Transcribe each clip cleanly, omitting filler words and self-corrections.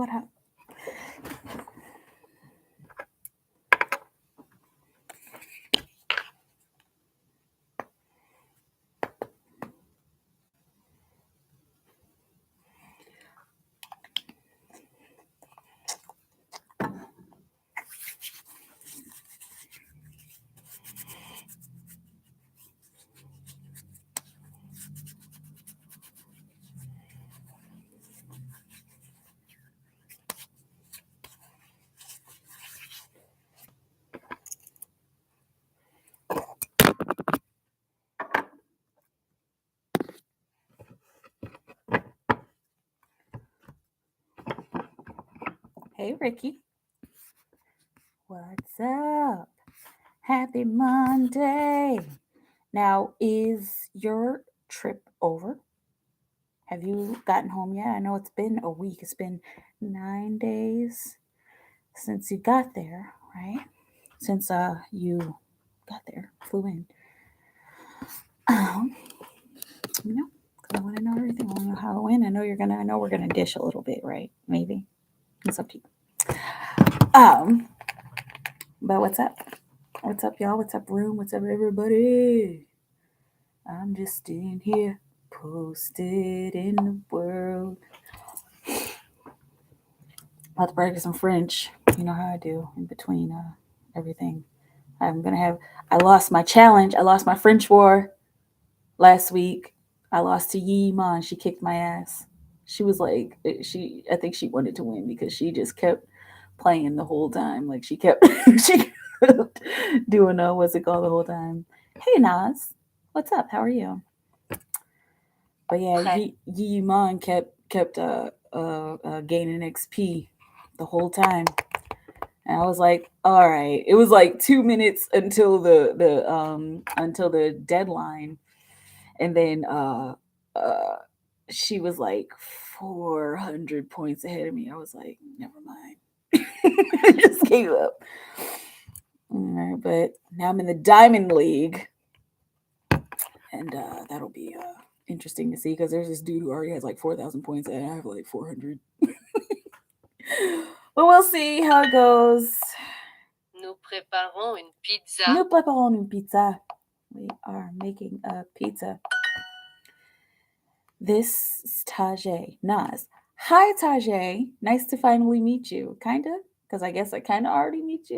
What up? Hey, Ricky. What's up? Happy Monday. Now, is your trip over? Have you gotten home yet? I know it's been a week. It's been 9 days since you got there, right? Since you got there, flew in. You know, because I want to know everything. I want to know how it went. I know we're gonna dish a little bit, right? Maybe. It's up to you. But what's up? What's up, y'all? What's up, room? What's up, everybody? I'm just in here, posted in the world. About to practice some French. You know how I do in between everything. I lost my challenge. I lost my French war last week. I lost to Yi Man. She kicked my ass. She was like, I think she wanted to win because she just kept playing the whole time. Like she kept, she kept doing what's it called the whole time. Hey Nas, what's up? How are you? But yeah, Yi Man kept gaining XP the whole time. And I was like, all right. It was like 2 minutes until the deadline. And then she was like 400 points ahead of me. I was like, never mind. I just gave up. All right, but now I'm in the Diamond League. And that'll be interesting to see because there's this dude who already has like 4,000 points and I have like 400. But we'll see how it goes. Nous préparons une pizza. Nous préparons une pizza. We are making a pizza. This is Tajay. Nas. Hi, Tajay. Nice to finally meet you. Kinda, because I guess I kind of already met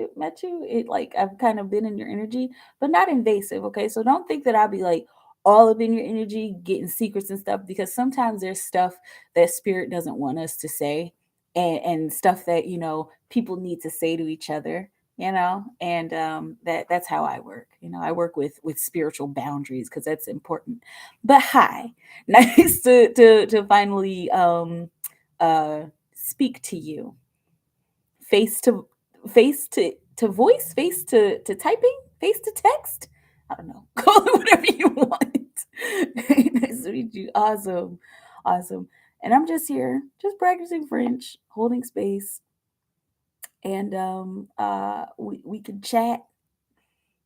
you. It like I've kind of been in your energy, but not invasive. Okay, so don't think that I'll be like all up in your energy, getting secrets and stuff, because sometimes there's stuff that spirit doesn't want us to say, and stuff that people need to say to each other. And that's how I work. I work with spiritual boundaries because that's important. But hi, nice to finally speak to you, face to voice, face to typing, face to text. I don't know. Call it whatever you want. Nice to meet you. Awesome. And I'm just here, just practicing French, holding space, and we can chat,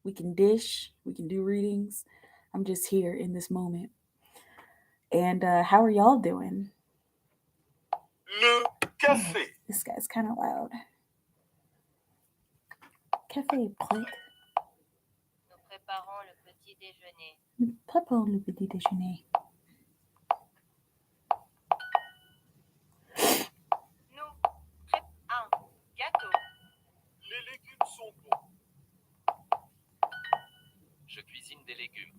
we can dish, we can do readings. I'm just here in this moment. And how are y'all doing? Le café. This guy's kind of loud. Café prêt. Nous préparons le petit déjeuner. Nous préparons le petit déjeuner. Nous préparons un gâteau. Les légumes sont bons. Je cuisine des légumes.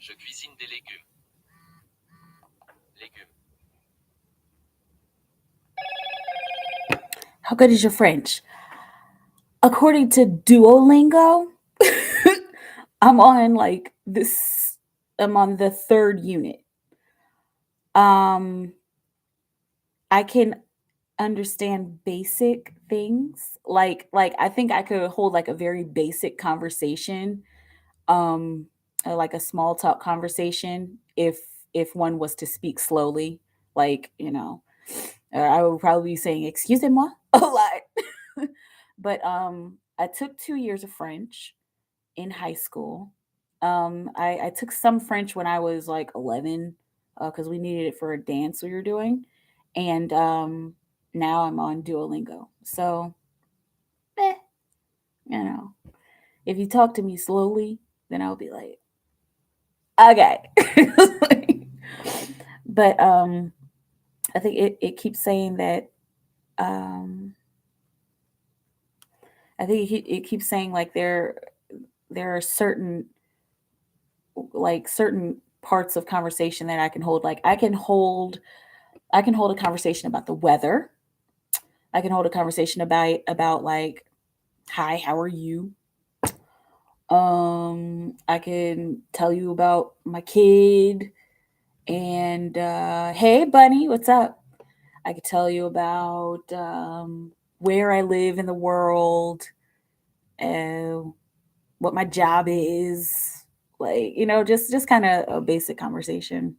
Je cuisine des légumes. Légumes. How good is your French? According to Duolingo, I'm on the third unit. I can understand basic things. Like I think I could hold like a very basic conversation like a small talk conversation if one was to speak slowly, like, I would probably be saying excusez-moi a lot. But I took 2 years of French in high school. I took some French when I was like 11 because we needed it for a dance we were doing. And now I'm on Duolingo. So, eh, you know, if you talk to me slowly, then I'll be like, okay. But I think it keeps saying that um, I think it keeps saying like there are certain parts of conversation that I can hold. Like I can hold a conversation about the weather. I can hold a conversation about like, hi, how are you? I can tell you about my kid and hey bunny, what's up? I could tell you about where I live in the world, uh, what my job is, like, just kind of a basic conversation.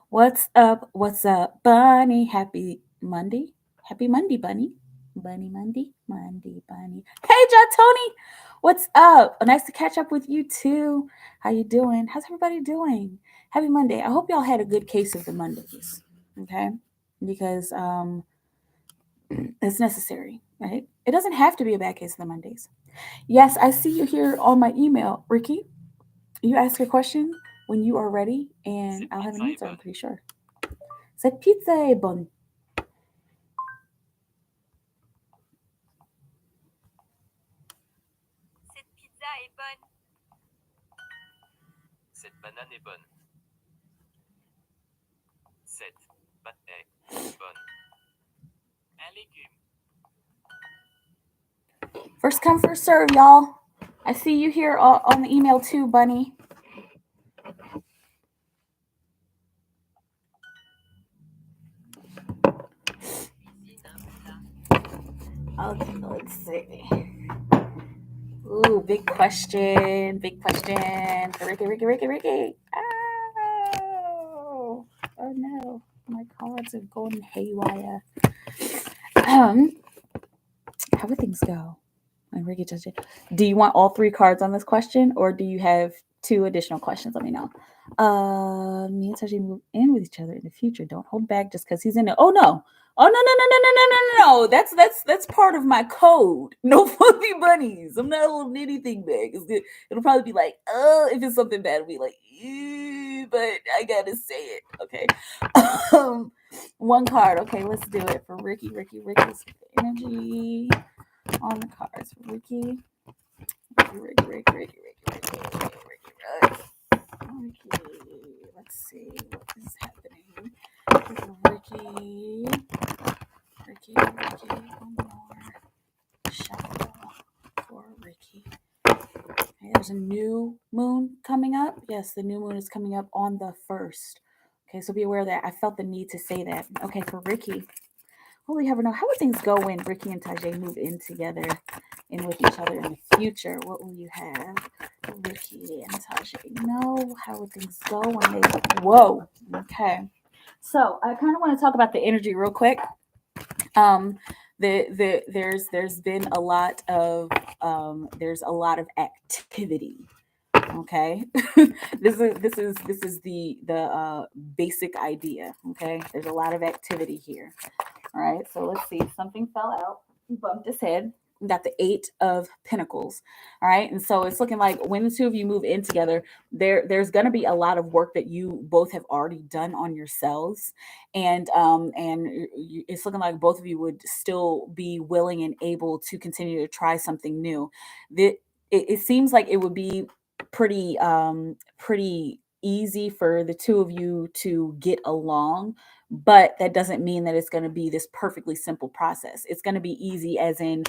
What's up? What's up, bunny? Happy Monday. Happy Monday, bunny. Bunny Monday. Monday, bunny. Hey, John Tony. What's up? Nice to catch up with you too. How you doing? How's everybody doing? Happy Monday. I hope y'all had a good case of the Mondays. Okay? Because it's necessary, right? It doesn't have to be a bad case of the Mondays. Yes, I see you here on my email, Ricky. You ask your question when you are ready, and Cette I'll have an pizza est answer, I'm bonne. pretty sure. Cette pizza est bonne. Cette pizza est bonne. Cette banane est bonne. Cette banane est bonne. Un légume. First come, first serve, y'all. I see you here on the email too, Bunny. Okay, let's see. Ooh, big question. Big question for Ricky. Oh no. My cards are going haywire. How would things go? And Ricky just, do you want all three cards on this question, or do you have two additional questions? Let me know. Me and Taji move in with each other in the future. Don't hold back just because he's in it. Oh no. Oh no. That's part of my code. No fluffy bunnies. I'm not holding anything back. It'll probably be like, if it's something bad, it'll be like, but I gotta say it. Okay. One card. Okay, let's do it for Ricky. Ricky's energy on the cards for Ricky. Ricky. Let's see what is happening with Ricky. One more shuffle for Ricky. Okay, there's a new moon coming up. Yes, the new moon is coming up on the 1st. Okay, so be aware of that. I felt the need to say that. Okay, for Ricky. Holy heaven, no. How would things go when Ricky and Tajay move in together and with each other in the future? What will you have, Ricky and Tajay? No, how would things go when they? Whoa. Okay. So I kind of want to talk about the energy real quick. There's been a lot of activity. Okay, this is the basic idea. Okay, there's a lot of activity here. All right, so let's see. Something fell out. He bumped his head. We got the 8 of Pentacles. All right, and so it's looking like when the two of you move in together, there's going to be a lot of work that you both have already done on yourselves, and it's looking like both of you would still be willing and able to continue to try something new. It seems like it would be pretty easy for the two of you to get along but that doesn't mean that it's going to be this perfectly simple process. It's going to be easy, as in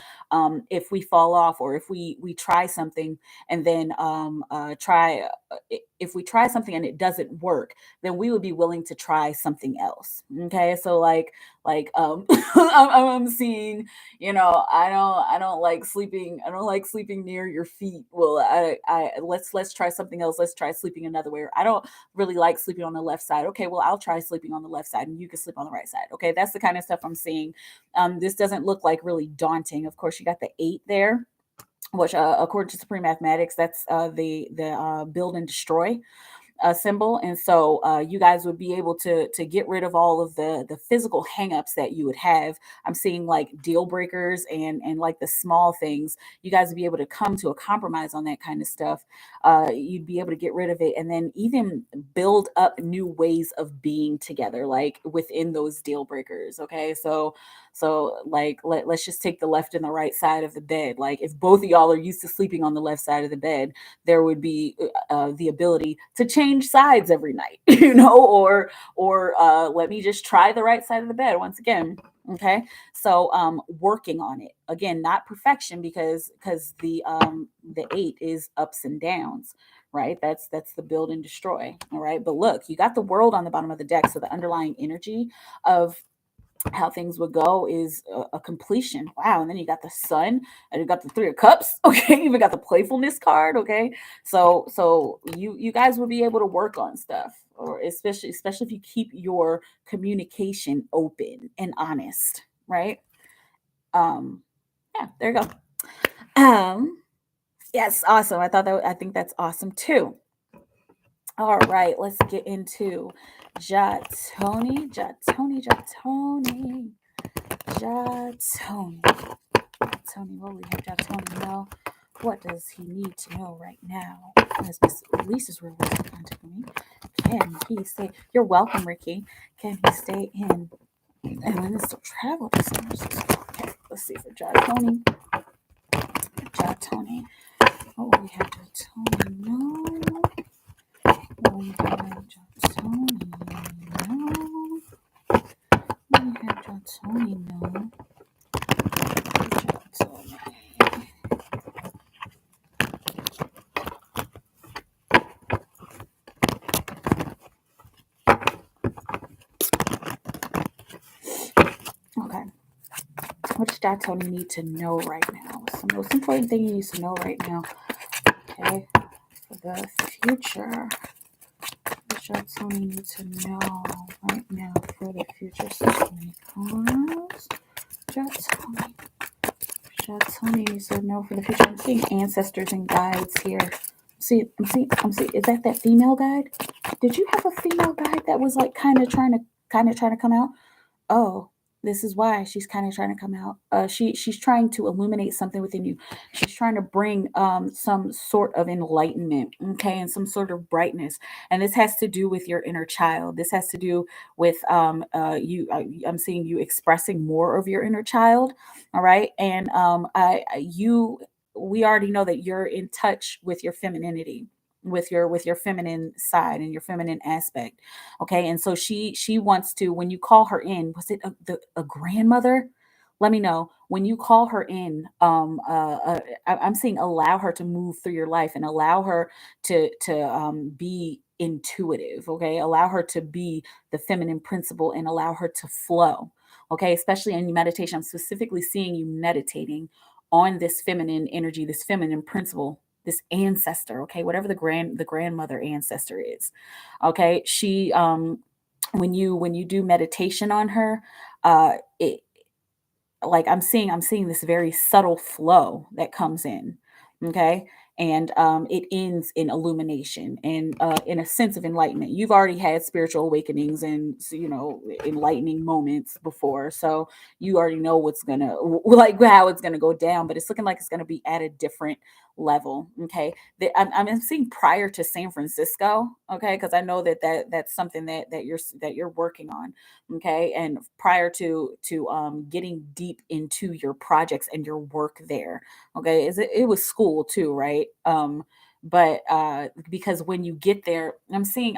if we fall off, or if we try something and then if we try something and it doesn't work, then we would be willing to try something else. Okay, so I'm seeing, I don't like sleeping near your feet. Well, I let's try something else. Let's try sleeping another way. I don't really like sleeping on the left side. Okay, well, I'll try sleeping on the left side and you can sleep on the right side. Okay, that's the kind of stuff I'm seeing. This doesn't look like really daunting. Of course, you got the 8 there, which according to Supreme Mathematics, that's the build and destroy symbol. And so you guys would be able to get rid of all of the physical hangups that you would have. I'm seeing like deal breakers and like the small things. You guys would be able to come to a compromise on that kind of stuff. You'd be able to get rid of it and then even build up new ways of being together, like within those deal breakers. Okay, so like let's just take the left and the right side of the bed. Like if both of y'all are used to sleeping on the left side of the bed, there would be the ability to change sides every night, or let me just try the right side of the bed once again. Okay, so working on it again, not perfection, because the 8 is ups and downs, right? That's the build and destroy. All right, but look, you got the world on the bottom of the deck, so the underlying energy of how things would go is a completion. Wow. And then you got the sun, and you got the 3 of cups. Okay. You even got the playfulness card. Okay. So you guys will be able to work on stuff, or especially if you keep your communication open and honest. Right. Um, yeah, there you go. Yes, awesome. I think that's awesome too. All right, let's get into Jatoni. Tony, what we have Tony know? What does he need to know right now? As Miss Lisa's rule was contacting me. Can he stay? You're welcome, Ricky. Can he stay in? And when this will travel to San Francisco. Okay, let's see for Tony. Oh, we have Tony. No. We have Tony. No. We have Tony. No. Okay. What does Tony need to know right now? What's the most important thing he needs to know right now? Okay. For the future. What does Tony need to know right now for the future? So many cards. Tony needs to know for the future. I'm seeing ancestors and guides here. I'm seeing. Is that female guide? Did you have a female guide that was like kind of trying to come out? Oh, this is why she's kind of trying to come out. She's trying to illuminate something within you. She's trying to bring some sort of enlightenment, okay, and some sort of brightness. And this has to do with your inner child. This has to do with you. I'm seeing you expressing more of your inner child. All right, and we already know that you're in touch with your femininity, with your feminine side and your feminine aspect. Okay, and so she wants to, when you call her in, was it a grandmother? Let me know when you call her in. I'm seeing allow her to move through your life and allow her to be intuitive. Okay, allow her to be the feminine principle and allow her to flow. Okay, especially in meditation, I'm specifically seeing you meditating on this feminine energy, this feminine principle, this ancestor. Okay, whatever the grandmother ancestor is. Okay, she when you do meditation on her, it, like I'm seeing this very subtle flow that comes in. Okay, and it ends in illumination and in a sense of enlightenment. You've already had spiritual awakenings and enlightening moments before, so you already know what's gonna like how it's gonna go down, but it's looking like it's gonna be at a different level. Okay, I'm seeing prior to San Francisco. Okay, because I know that's something that you're working on. Okay, and prior to getting deep into your projects and your work there. Okay, it was school too, right? but because when you get there, I'm seeing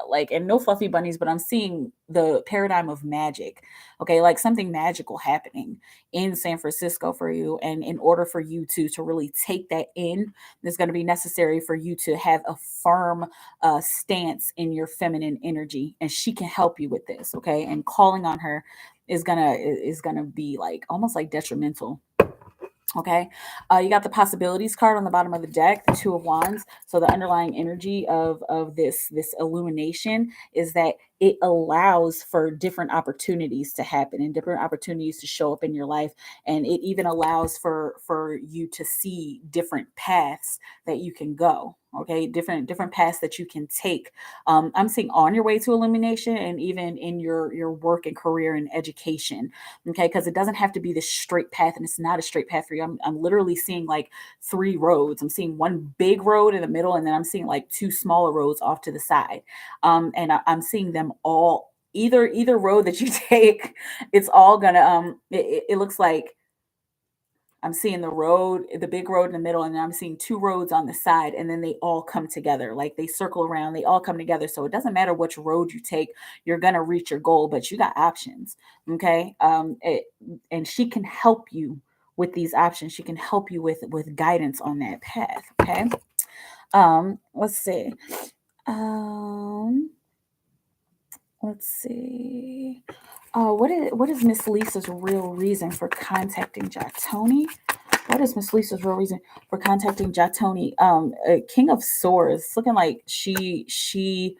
like, and no fluffy bunnies, but I'm seeing the paradigm of magic. Okay, like something magical happening in San Francisco for you, and in order for you to really take that in, it's going to be necessary for you to have a firm stance in your feminine energy, and she can help you with this. Okay, and calling on her is gonna be like almost like detrimental. Okay. You got the possibilities card on the bottom of the deck, the Two of Wands. So the underlying energy of this illumination is that it allows for different opportunities to happen and different opportunities to show up in your life, and it even allows for you to see different paths that you can go. Okay, different paths that you can take. I'm seeing on your way to illumination, and even in your work and career and education. Okay, because it doesn't have to be this straight path, and it's not a straight path for you. I'm literally seeing like three roads. I'm seeing one big road in the middle, and then I'm seeing like two smaller roads off to the side. And I'm seeing them all, either road that you take, it's all gonna it looks like I'm seeing the big road in the middle, and then I'm seeing two roads on the side, and then they all come together. Like they circle around, they all come together. So it doesn't matter which road you take, you're gonna reach your goal, but you got options. Okay. And she can help you with these options. She can help you with guidance on that path. Okay. Let's see. Um, let's see. What is Miss Lisa's real reason for contacting Jatoni? What is Miss Lisa's real reason for contacting Jatoni? King of Swords. It's looking like she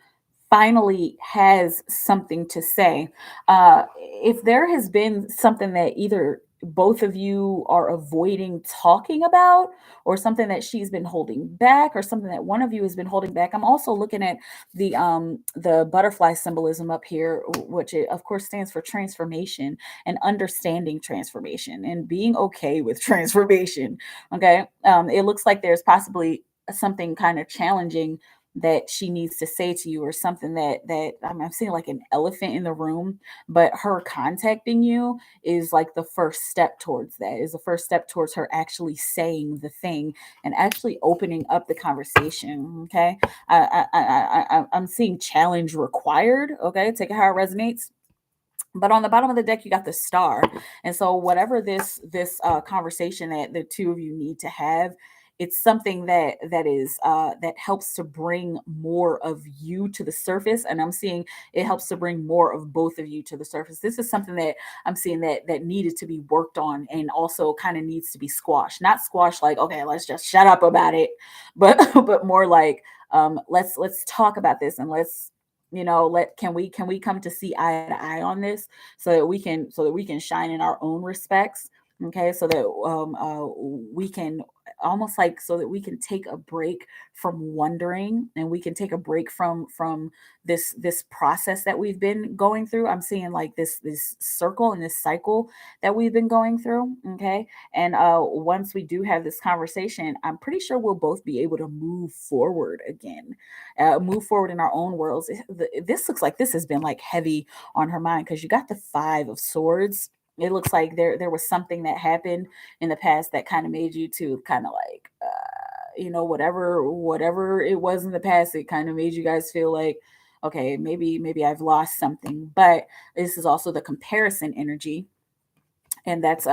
finally has something to say. If there has been something that either both of you are avoiding talking about, or something that she's been holding back, or something that one of you has been holding back. I'm also looking at the butterfly symbolism up here, which of course stands for transformation and understanding transformation and being okay with transformation. Okay. It looks like there's possibly something kind of challenging that she needs to say to you, or something that I'm seeing like an elephant in the room, but her contacting you is like the first step towards that, is the first step towards her actually saying the thing and actually opening up the conversation. Okay. I'm seeing challenge required. Okay, take it how it resonates. But on the bottom of the deck, you got the star. And so whatever this conversation that the two of you need to have, it's something that helps to bring more of you to the surface. And I'm seeing it helps to bring more of both of you to the surface. This is something that I'm seeing that needed to be worked on, and also kind of needs to be squashed. Not squashed like, okay, let's just shut up about it, but but more like, let's talk about this, and let's, let can we come to see eye to eye on this, so that we can shine in our own respects. Okay, so that we can, almost like, so that we can take a break from wondering, and we can take a break from this process that we've been going through. I'm seeing like this circle and this cycle that we've been going through. Okay, and once we do have this conversation, I'm pretty sure we'll both be able to move forward again, move forward in our own worlds. This looks like this has been like heavy on her mind, because you got the Five of Swords. It looks like there was something that happened in the past that kind of made you to kind of like, whatever it was in the past, it kind of made you guys feel like, okay, maybe I've lost something. But this is also the comparison energy, and that's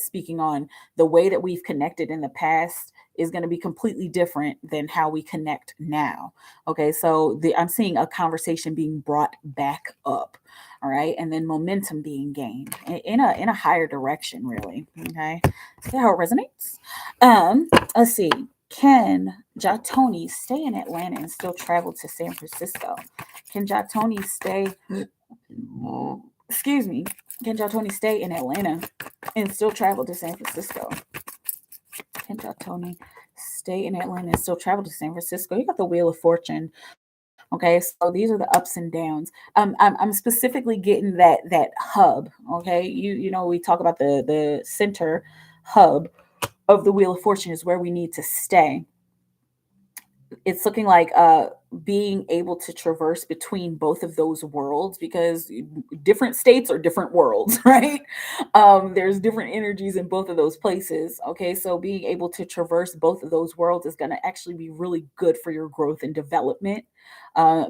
speaking on the way that we've connected in the past is going to be completely different than how we connect now. Okay, so I'm seeing a conversation being brought back up. All right, and then momentum being gained in a higher direction, really. Okay, see how it resonates. Let's see. Can Jatoni stay in Atlanta and still travel to San Francisco? Can Jatoni stay? Excuse me. Can Jatoni stay in Atlanta and still travel to San Francisco? Can Jatoni stay in Atlanta and still travel to San Francisco? You got the Wheel of Fortune. Okay, so these are the ups and downs. I'm specifically getting that hub. Okay, we talk about the center hub of the Wheel of Fortune is where we need to stay. It's looking like being able to traverse between both of those worlds, because different states are different worlds, right? There's different energies in both of those places. Okay, so being able to traverse both of those worlds is going to actually be really good for your growth and development,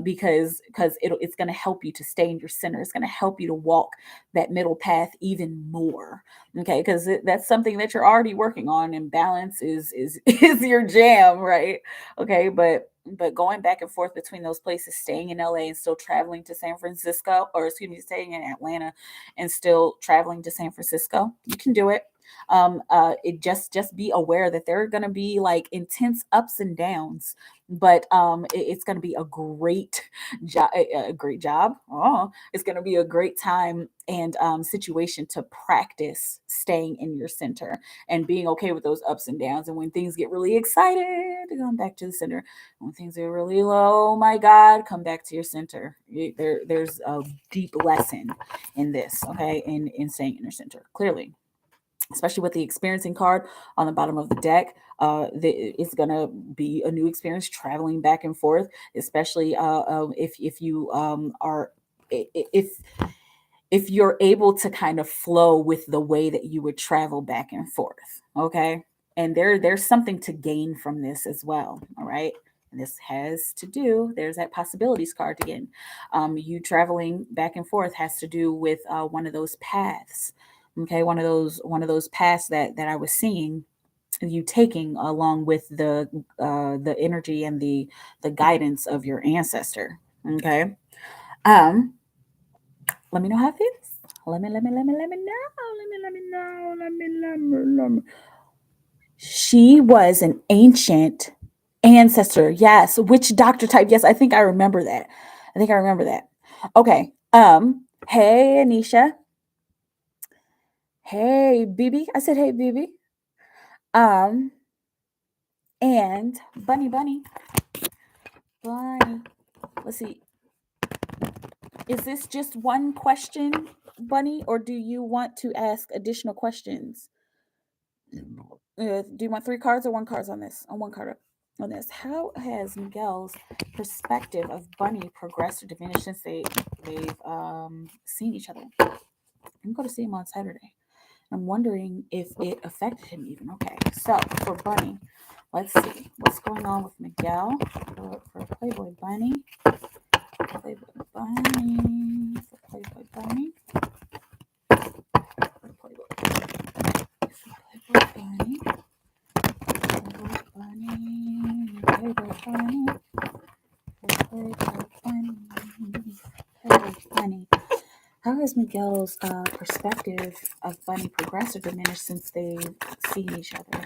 because it's going to help you to stay in your center. It's going to help you to walk that middle path even more. Okay, because that's something that you're already working on, and balance is is your jam, right? Okay, but going back and forth between those places, staying in LA and still traveling to San Francisco, or excuse me, staying in Atlanta and still traveling to San Francisco, you can do it. It just be aware that there are going to be like intense ups and downs, but it's going to be a great job, a great job. Oh, it's going to be a great time and situation to practice staying in your center and being okay with those ups and downs. And when things get really excited, come back to the center. When things are really low, oh my God, come back to your center. There's a deep lesson in this, okay, in staying in your center, clearly, especially with the experiencing card on the bottom of the deck. It's going to be a new experience traveling back and forth, especially if you are if you're able to kind of flow with the way that you would travel back and forth. Okay, and there's something to gain from this as well. All right. And this has to do, there's that possibilities card again. You traveling back and forth has to do with one of those paths. Okay, one of those paths that I was seeing you taking along with the energy and the guidance of your ancestor. Okay. Um, Let me know how it feels. Let me know. Let me. She was an ancient ancestor. Yes. Which doctor type? Yes, I think I remember that. Okay. Hey Anisha. Hey BB. I said hey BB. Um, and Bunny. Let's see. Is this just one question, Bunny, or do you want to ask additional questions? Do you want 3 cards or 1 card on this? On 1 card on this. How has Miguel's perspective of Bunny progressed or diminished since they've seen each other? I'm going to see him on Saturday. I'm wondering if it affected him even. Okay, so for Bunny, let's see what's going on with Miguel for Playboy Bunny. Playboy Bunny. Playboy Bunny. Playboy Bunny. Bunny. How has Miguel's perspective of Bunny progressed or diminished since they've seen each other?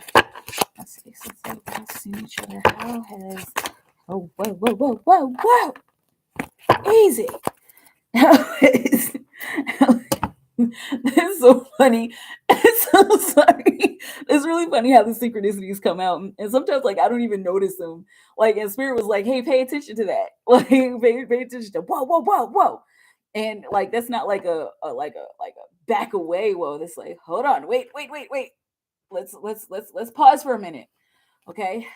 Let's see, since they've seen each other, how has... Oh, whoa. Easy. It's so funny. It's so sorry. It's really funny how the synchronicities come out, and sometimes like I don't even notice them. Like, and Spirit was like, "Hey, pay attention to that. Like, pay attention to whoa." And like that's not like a back away. Whoa, that's like, hold on, wait. Let's pause for a minute, okay?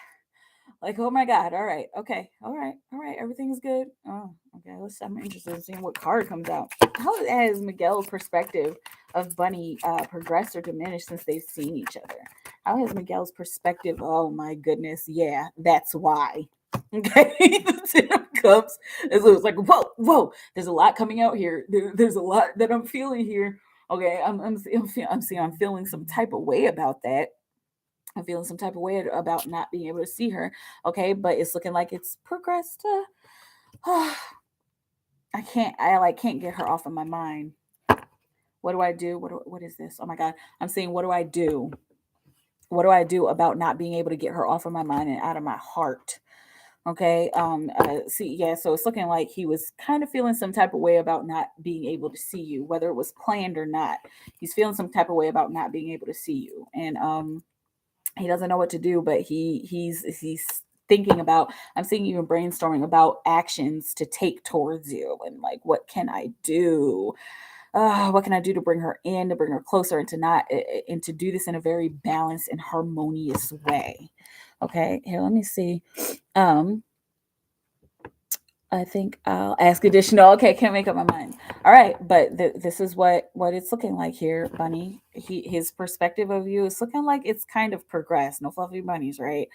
Like, oh my God. All right. Okay. All right. Everything's good. Oh, okay. I'm interested in seeing what card comes out. How has Miguel's perspective of Bunny progressed or diminished since they've seen each other? How has Miguel's perspective? Oh my goodness. Yeah, that's why. Okay. The Ten of Cups. It's like, whoa. There's a lot coming out here. There's a lot that I'm feeling here. Okay. I'm feeling some type of way about that. I'm feeling some type of way about not being able to see her. Okay, but it's looking like it's progressed. I can't get her off of my mind. What do I do? What is this? Oh my God. I'm saying, what do I do? What do I do about not being able to get her off of my mind and out of my heart? Okay. So it's looking like he was kind of feeling some type of way about not being able to see you, whether it was planned or not. He's feeling some type of way about not being able to see you. And he doesn't know what to do, but he's thinking about, I'm seeing you brainstorming about actions to take towards you, and like, what can I do? What can I do to bring her in, to bring her closer, and to do this in a very balanced and harmonious way? Okay, here, let me see. I think I'll ask additional. Okay, can't make up my mind. All right, but this is what it's looking like here, Bunny. His perspective of you is looking like it's kind of progressed. No fluffy bunnies, right?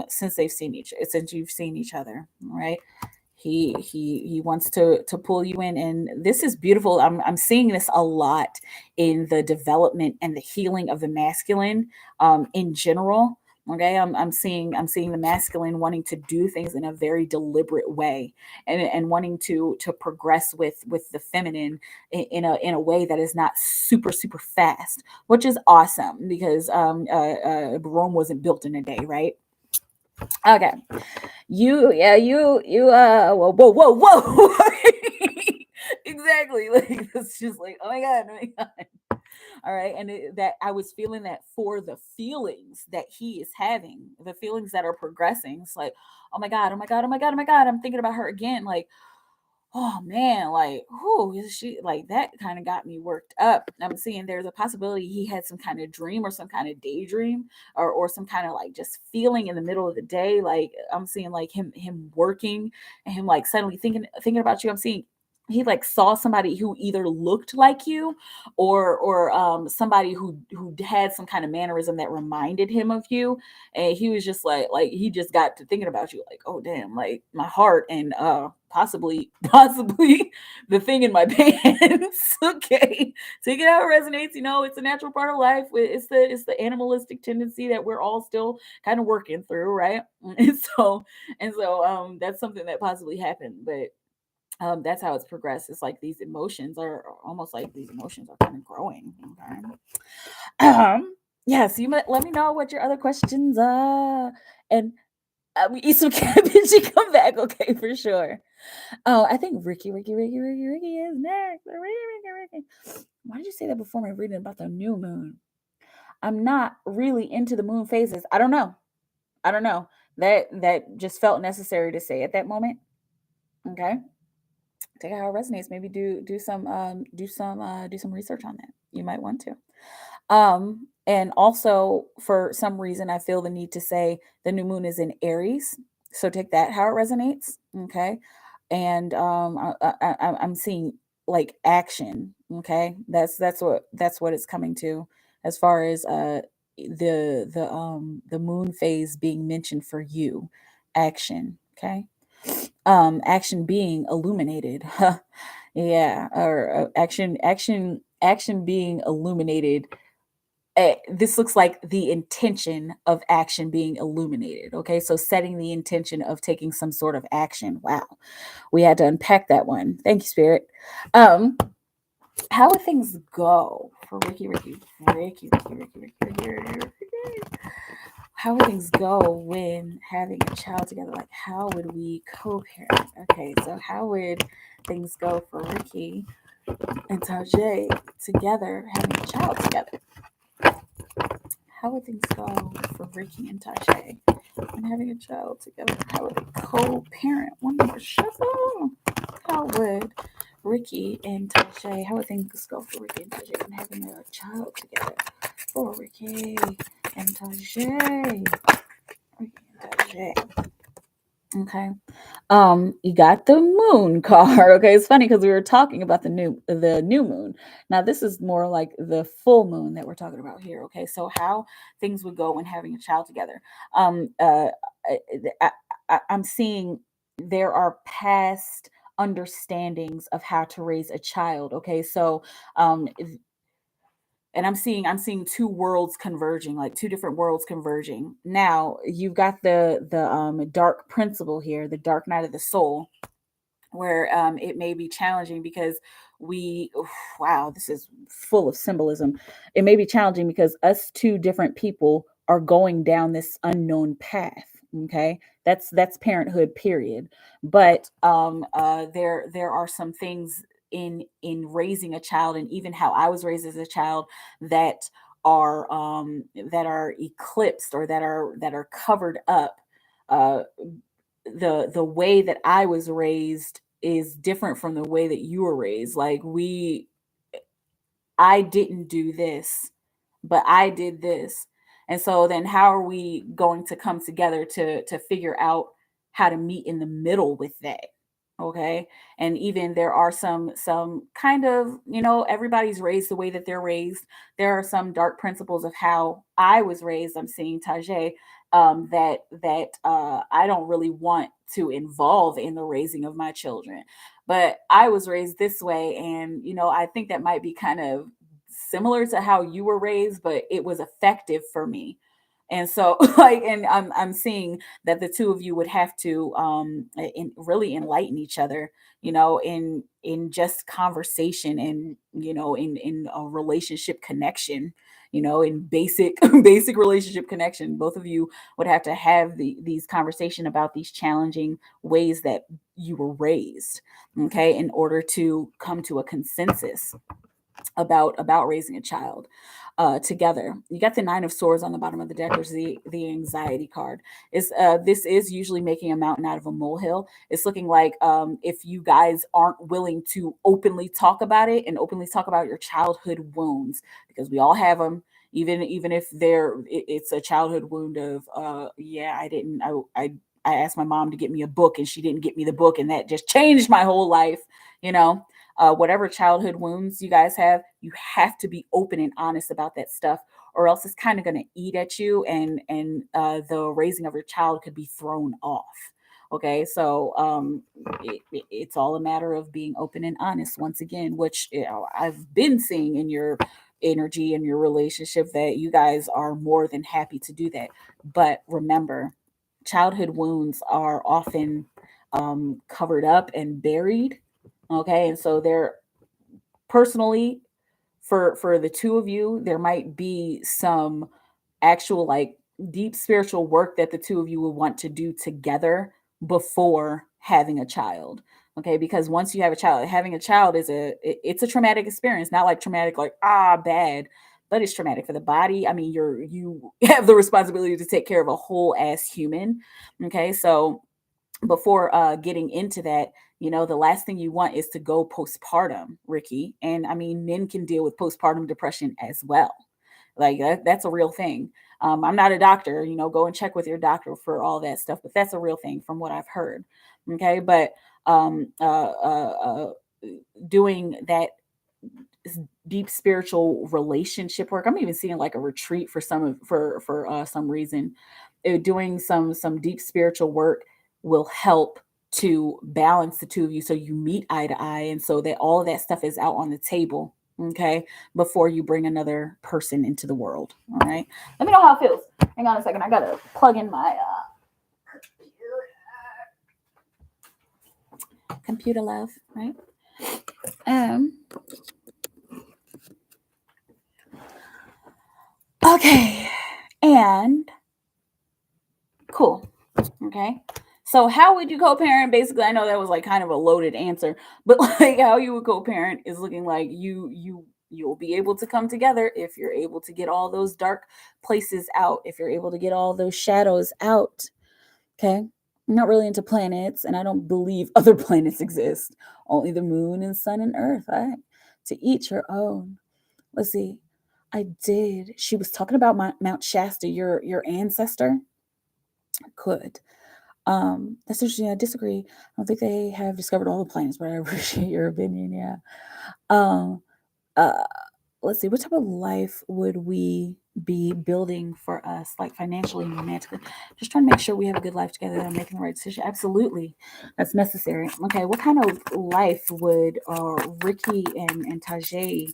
Since you've seen each other, right? He wants to pull you in, and this is beautiful. I'm seeing this a lot in the development and the healing of the masculine, in general. Okay, I'm seeing the masculine wanting to do things in a very deliberate way, and wanting to progress with the feminine in a way that is not super fast, which is awesome because Rome wasn't built in a day, right? Okay, whoa. Exactly. Like it's just like, oh my god, oh my god. All right. And that I was feeling that for the feelings that he is having, the feelings that are progressing. It's like, oh my god, oh my god, oh my god, oh my god. I'm thinking about her again. Like, oh man, like, who is she? Like that kind of got me worked up. I'm seeing there's a possibility he had some kind of dream or some kind of daydream, or some kind of like just feeling in the middle of the day. Like I'm seeing like him working, and him like suddenly thinking about you. I'm seeing he like saw somebody who either looked like you, or somebody who had some kind of mannerism that reminded him of you, and he was just like he just got to thinking about you, like, oh damn, like my heart, and possibly the thing in my pants. Okay, take it how it resonates. It's a natural part of life. It's the animalistic tendency that we're all still kind of working through, right? And so that's something that possibly happened, but that's how it's progressed. It's like these emotions are almost like these emotions are kind of growing. Okay. Yes, you might let me know what your other questions are, and we eat some cabbage and come back, okay, for sure. Oh, I think Ricky is next. Ricky. Why did you say that before me reading about the new moon? I'm not really into the moon phases. I don't know. I don't know. That just felt necessary to say at that moment. Okay. Take it how it resonates. Maybe do some research on that. You might want to. And also for some reason I feel the need to say the new moon is in Aries. So take that how it resonates. Okay. And I'm seeing like action. Okay. That's what it's coming to as far as the moon phase being mentioned for you. Action. Okay. Action being illuminated. Yeah, or action being illuminated. This looks like the intention of action being illuminated. Okay, so setting the intention of taking some sort of action. Wow, we had to unpack that one. Thank you, Spirit. um how would things go for Ricky? How would things go when having a child together? Like, how would we co-parent? Okay, so how would things go for Ricky and Tajay together, having a child together? How would things go for Ricky and Tajay and having a child together? How would they co-parent? One more shuffle. How would Ricky and Tajay? How would things go for Ricky and Tajay and having a child together? For Ricky and Tajay. Okay. You got the moon card. Okay, it's funny because we were talking about the new moon. Now this is more like the full moon that we're talking about here. Okay, so how things would go when having a child together. Um, uh, I, I'm seeing there are past understandings of how to raise a child. Okay, so um, and I'm seeing two worlds converging, like two different worlds converging. Now you've got the dark principle here, the dark night of the soul, where it may be challenging because wow, this is full of symbolism. It may be challenging because us two different people are going down this unknown path. Okay, that's parenthood, period. But there are some things in raising a child, and even how I was raised as a child, that are eclipsed, or that are covered up. Uh, the the way that I was raised is different from the way that you were raised. Like, I didn't do this, but I did this. And so then how are we going to come together to figure out how to meet in the middle with that? Okay. And even there are some kind of, everybody's raised the way that they're raised. There are some dark principles of how I was raised. I'm seeing Tajay, that I don't really want to involve in the raising of my children. But I was raised this way, and I think that might be kind of similar to how you were raised, but it was effective for me. And so like, and I'm seeing that the two of you would have to really enlighten each other, in just conversation, and in a relationship connection, in basic basic relationship connection. Both of you would have to have these conversation about these challenging ways that you were raised, okay, in order to come to a consensus about raising a child together. You got the Nine of Swords on the bottom of the deck. There's the anxiety card. This is usually making a mountain out of a molehill. It's looking like, if you guys aren't willing to openly talk about it and openly talk about your childhood wounds, because we all have them. Even if it's a childhood wound of, yeah, I asked my mom to get me a book and she didn't get me the book, and that just changed my whole life. You know, whatever childhood wounds you guys have, you have to be open and honest about that stuff, or else it's kind of going to eat at you, and the raising of your child could be thrown off. Okay, so it's all a matter of being open and honest once again, which I've been seeing in your energy and your relationship, that you guys are more than happy to do that. But remember, childhood wounds are often covered up and buried. Okay, and so they're, personally, for the two of you, there might be some actual, like, deep spiritual work that the two of you would want to do together before having a child. Okay, because once you have a child, having a child it's a traumatic experience. Not like traumatic like, bad, but it's traumatic for the body. I mean, you have the responsibility to take care of a whole ass human. Okay, so before getting into that, the last thing you want is to go postpartum, Ricky. And I mean, men can deal with postpartum depression as well. Like that's a real thing. I'm not a doctor, go and check with your doctor for all that stuff, but that's a real thing from what I've heard. Okay, but um, uh, uh, uh, doing that deep spiritual relationship work. I'm even seeing like a retreat for some reason. Doing some deep spiritual work will help to balance the two of you, so you meet eye to eye, and so that all of that stuff is out on the table. Okay, before you bring another person into the world. All right. Let me know how it feels. Hang on a second. I gotta plug in my computer, love. Right. Um. Okay. And cool. Okay. So how would you co-parent? Basically, I know that was like kind of a loaded answer, but like how you would co-parent is looking like you'll be able to come together if you're able to get all those dark places out, if you're able to get all those shadows out. Okay. I'm not really into planets, and I don't believe other planets exist. Only the moon and sun and earth. All right. To each your own. Let's see. I did. She was talking about Mount Shasta, your ancestor. Could. That's interesting. I disagree. I don't think they have discovered all the planets, but I appreciate your opinion. Yeah. Um, uh, let's see. What type of life would we be building for us, like financially and romantically? Just trying to make sure we have a good life together and making the right decision. Absolutely, that's necessary. Okay. What kind of life would Ricky and Tajay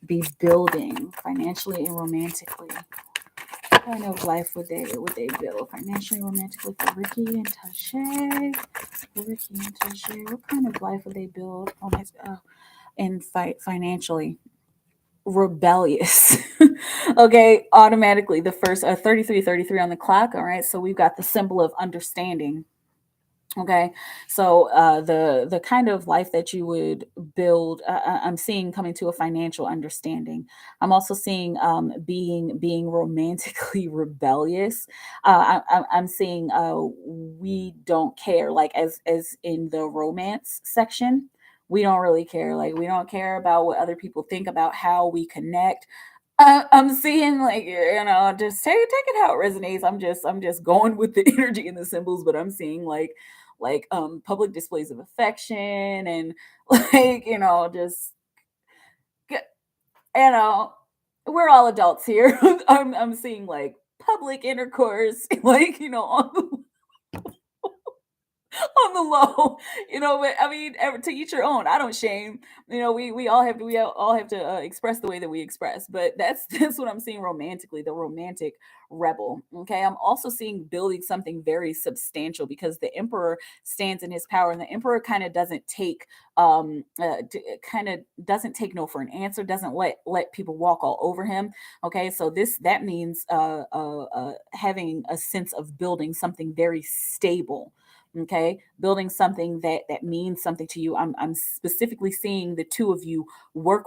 be building financially and romantically? What kind of life would they build financially, romantically, for Ricky and Tashay? For Ricky and Tashay, what kind of life would they build? Oh my, and fight financially, rebellious. Okay, automatically the first 33 on the clock. All right, so we've got the symbol of understanding. Okay, so the kind of life that you would build, I'm seeing coming to a financial understanding. I'm also seeing being romantically rebellious. I'm seeing we don't care, like as in the romance section. We don't really care. Like we don't care about what other people think about how we connect. I'm seeing, like, just take it how it resonates. I'm just going with the energy and the symbols, but I'm seeing like like public displays of affection and like, just we're all adults here. I'm seeing like public intercourse, like, on the low, but I mean, to each your own. I don't shame. We all have to express the way that we express. But that's what I'm seeing romantically, the romantic rebel. Okay, I'm also seeing building something very substantial because the emperor stands in his power, and the emperor kind of doesn't take no for an answer, doesn't let people walk all over him. Okay, so that means having a sense of building something very stable. Okay, building something that means something to you. I'm specifically seeing the two of you work,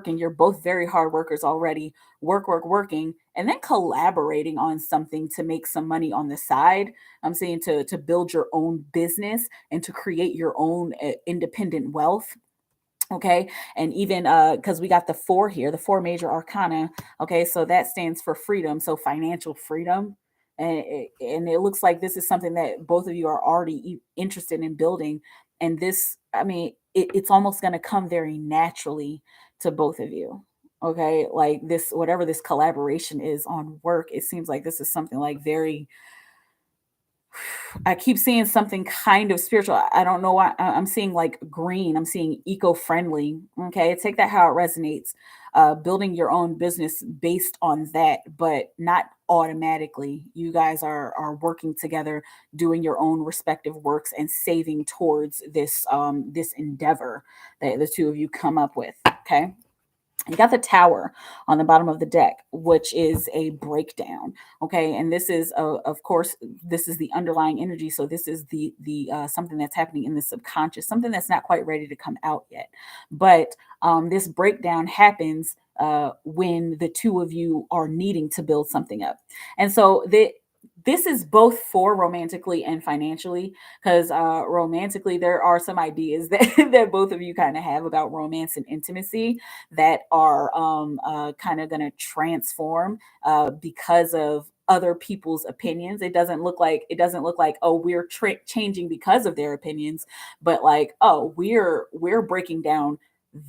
and you're both very hard workers already. Working, and then collaborating on something to make some money on the side. I'm saying to build your own business and to create your own independent wealth. Okay, and even because we got the 4 here, the 4 major arcana. Okay, so that stands for freedom, so financial freedom. And it looks like this is something that both of you are already interested in building. And this, I mean, it's almost going to come very naturally to both of you. Okay, like this, whatever this collaboration is on work, it seems like this is something like very, I keep seeing something kind of spiritual. I don't know why. I'm seeing like green. I'm seeing eco-friendly. Okay, take that how it resonates. Building your own business based on that, but not automatically. You guys are working together, doing your own respective works, and saving towards this endeavor that the two of you come up with. Okay. You got the tower on the bottom of the deck, which is a breakdown. Okay, and this is, of course, this is the underlying energy. So this is the something that's happening in the subconscious, something that's not quite ready to come out yet. But this breakdown happens when the two of you are needing to build something up, and so this is both for romantically and financially, because romantically there are some ideas that that both of you kind of have about romance and intimacy that are kind of going to transform because of other people's opinions. It doesn't look like oh, we're changing because of their opinions, but like, oh, we're breaking down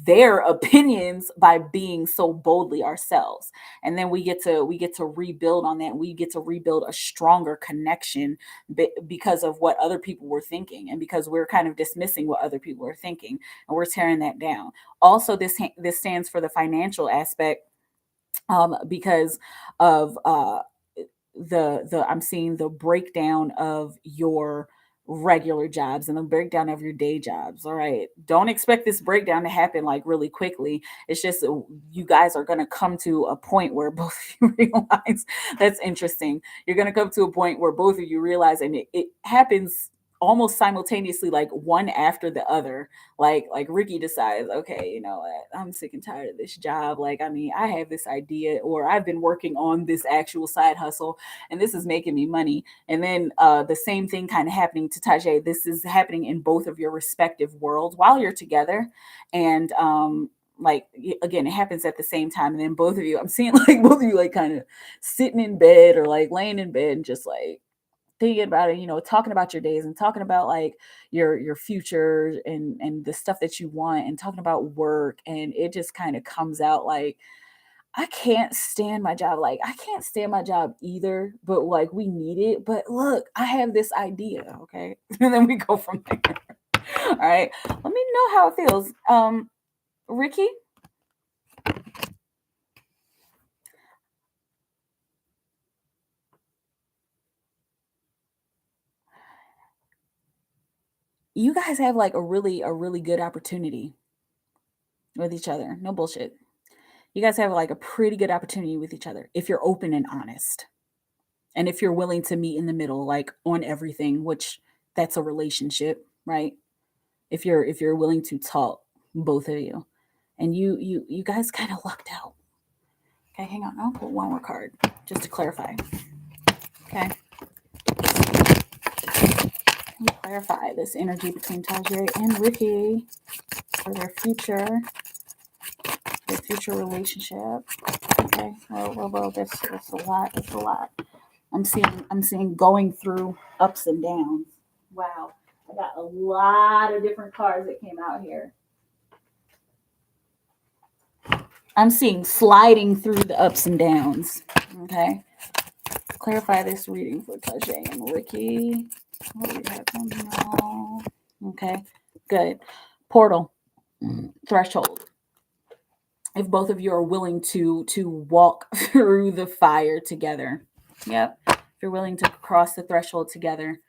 their opinions by being so boldly ourselves. And then we get to rebuild on that. We get to rebuild a stronger connection because of what other people were thinking, and because we're kind of dismissing what other people are thinking, and we're tearing that down. Also, this stands for the financial aspect, because of the I'm seeing the breakdown of your regular jobs and the breakdown of your day jobs. All right, don't expect this breakdown to happen like really quickly. It's just you guys are going to come to a point where both of you realize. That's interesting. You're going to come to a point where both of you realize, and it happens almost simultaneously, like one after the other. Like Ricky decides, okay, you know what, I'm sick and tired of this job. Like, I mean, I have this idea, or I've been working on this actual side hustle, and this is making me money. And then the same thing kind of happening to Tajay. This is happening in both of your respective worlds while you're together. And like, again, it happens at the same time. And then both of you, I'm seeing like both of you like kind of sitting in bed or like laying in bed and just like thinking about it, talking about your days and talking about like your future and the stuff that you want, and talking about work. And it just kind of comes out like, I can't stand my job. Like, I can't stand my job either, but like, we need it. But look, I have this idea. Okay. And then we go from there. All right. Let me know how it feels. Ricky? You guys have like a really good opportunity with each other. No bullshit. You guys have like a pretty good opportunity with each other if you're open and honest. And if you're willing to meet in the middle, like on everything, which that's a relationship, right? If you're willing to talk, both of you. And you guys kind of lucked out. Okay, hang on. I'll pull one more card just to clarify. Okay. Let me clarify this energy between Tajay and Ricky for their future relationship. Okay. Well, that's a lot. It's a lot. I'm seeing going through ups and downs. Wow. got a lot of different cards that came out here. I'm seeing sliding through the ups and downs. Okay. Clarify this reading for Tajay and Ricky. What do we have on now? Okay. Good. Portal. Threshold. If both of you are willing to walk through the fire together. Yep. If you're willing to cross the threshold together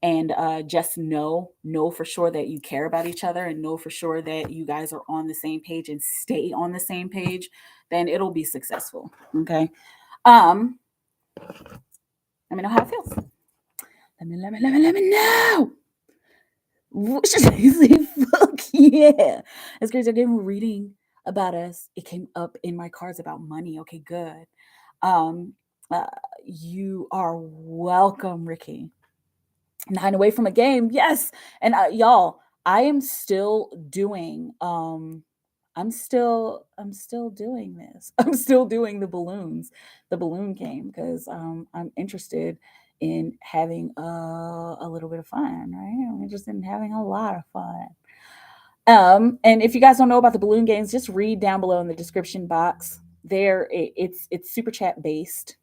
and just know for sure that you care about each other and know for sure that you guys are on the same page and stay on the same page, then it'll be successful. Okay. Let me know how it feels. Let me know. Fuck yeah. It's crazy. I gave him a reading about us. It came up in my cards about money. Okay, good. You are welcome, Ricky. 9 away from a game. Yes. And y'all, I am still doing I'm still doing this. I'm still doing the balloon game because I'm interested in having a little bit of fun, right? I'm interested in having a lot of fun. And if you guys don't know about the balloon games, just read down below in the description box. There, it's super chat based.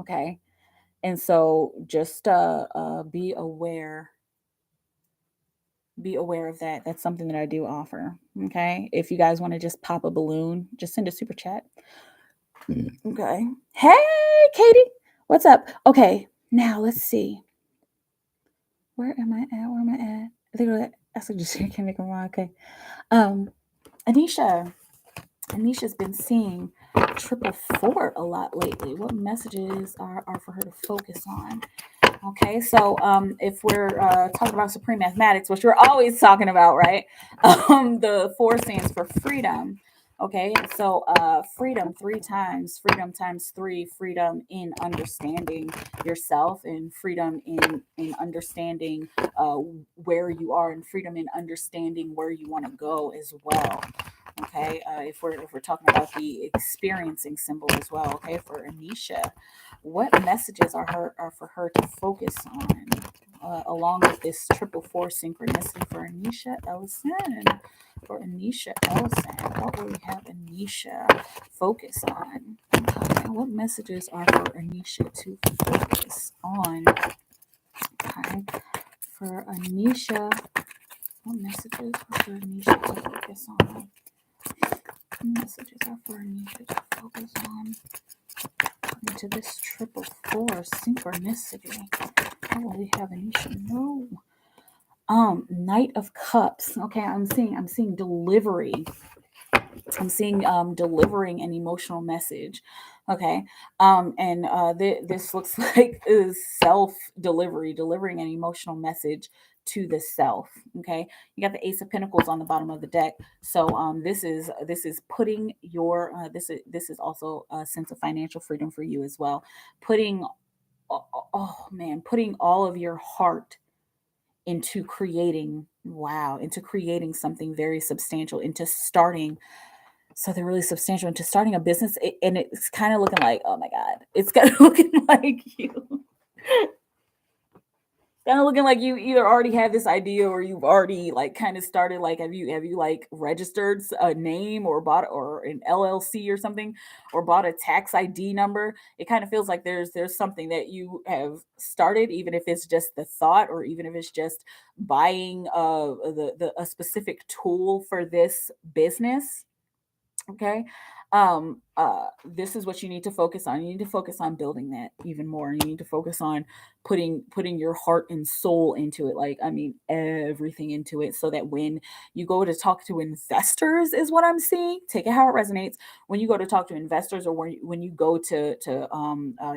Okay. And so just be aware of that. That's something that I do offer. Okay. If you guys want to just pop a balloon, just send a super chat. Okay. Hey, Katie. What's up? Okay. Now let's see. Where am I at? I think I just can't make them wrong. Okay. Anisha's been seeing 444 a lot lately. What messages are for her to focus on? Okay, so if we're talking about supreme mathematics, which we're always talking about, right? The 4 stands for freedom. Okay, so freedom 3 times, freedom times 3, freedom in understanding yourself, and freedom in understanding where you are, and freedom in understanding where you want to go as well. Okay, if we're talking about the experiencing symbol as well. Okay, for Anisha, what messages are for her to focus on, along with this 444 synchronicity for Anisha Ellison? For Anisha Ellison, what will we have Anisha focus on? Okay, what messages are for Anisha to focus on? Okay, for Anisha, what messages are for Anisha to focus on? Messages are for Anisha to focus on into this 444 synchronicity. What will we have Anisha know? Knight of Cups. Okay, I'm seeing delivery. I'm seeing delivering an emotional message. Okay. And this looks like delivering an emotional message to the self. Okay. You got the Ace of Pentacles on the bottom of the deck. So this is putting your this is also a sense of financial freedom for you as well. Putting putting all of your heart into creating something very substantial, into starting something really substantial, into starting a business. And it's kind of looking like, oh my God, it's kind of looking like you either already have this idea or you've already like kind of started, like have you like registered a name or bought or an LLC or something, or bought a tax ID number. It kind of feels like there's something that you have started, even if it's just the thought, or even if it's just buying a specific tool for this business. Okay. This is what you need to focus on. You need to focus on building that even more. You need to focus on putting your heart and soul into it. Like, I mean, everything into it, so that when you go to talk to investors, is what I'm seeing. Take it how it resonates. When you go to talk to investors, or when you go to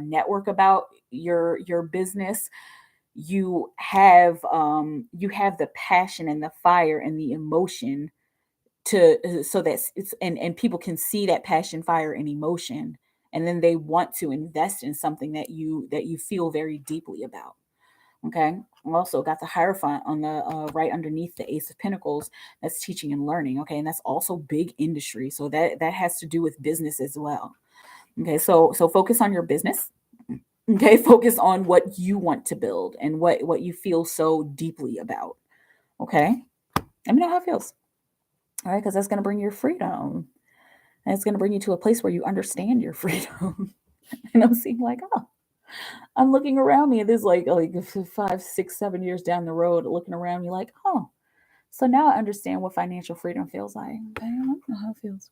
network about your business, you have the passion and the fire and the emotion so that it's and people can see that passion, fire, and emotion, and then they want to invest in something that you feel very deeply about. Okay. Also got the Hierophant on the right underneath the Ace of Pentacles. That's teaching and learning. Okay, and that's also big industry, so that has to do with business as well. Okay, so focus on your business. Okay, focus on what you want to build and what you feel so deeply about. Okay, let me know how it feels. All right, because that's going to bring your freedom, and it's going to bring you to a place where you understand your freedom. And I'm seeing like, oh, I'm looking around me, and there's like 5, 6, 7 years down the road, looking around me like, oh, so now I understand what financial freedom feels like. Okay, I don't know how it feels.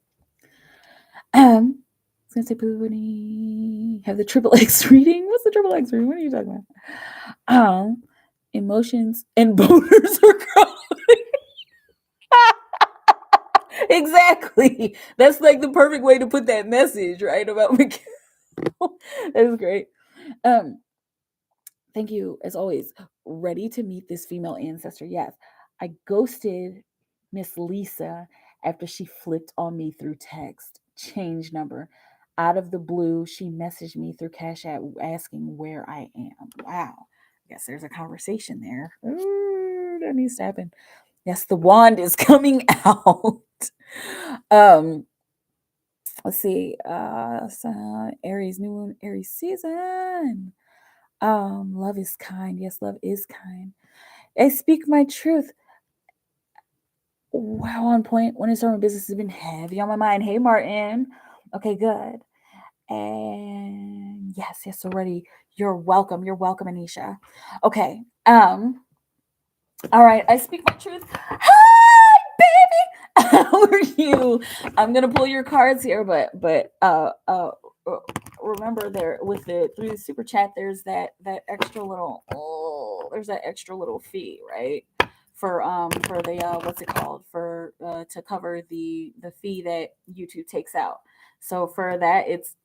I was gonna say booty. Have the triple X reading. What's the triple X reading? What are you talking about? Emotions and boners are growing. Exactly. That's like the perfect way to put that message, right? About Mikaela. That is great. Um, Thank you, as always. Ready to meet this female ancestor? Yes. I ghosted Miss Lisa after she flipped on me through text. Change number. Out of the blue, she messaged me through Cash App asking where I am. Wow. I guess there's a conversation there. Ooh, that needs to happen. Yes, the wand is coming out. um, let's see. So Aries, new moon, Aries season. Love is kind. Yes, love is kind. I speak my truth. Wow, on point. When it's our business has been heavy on my mind. Hey, Martin. Okay, good. And yes, so ready. You're welcome. You're welcome, Anisha. Okay. All right. I speak my truth. Hi, baby. How are you? I'm gonna pull your cards here, but remember there with the through the super chat, there's that extra little there's that extra little fee, right? For the what's it called? For to cover the fee that YouTube takes out. So for that it's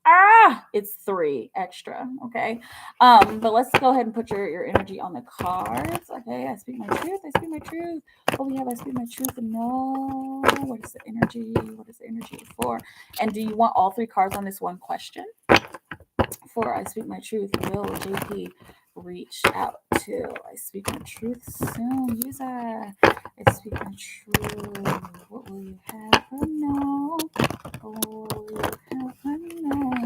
3 extra. Okay. But let's go ahead and put your energy on the cards. Okay, I speak my truth. I speak my truth. Oh, we have I speak my truth. No. What is the energy? What is the energy for? And do you want all 3 cards on this one question? For I speak my truth, will JP reach out to? I speak my truth soon. User, I speak my truth. What will you have her know? What will you have her know?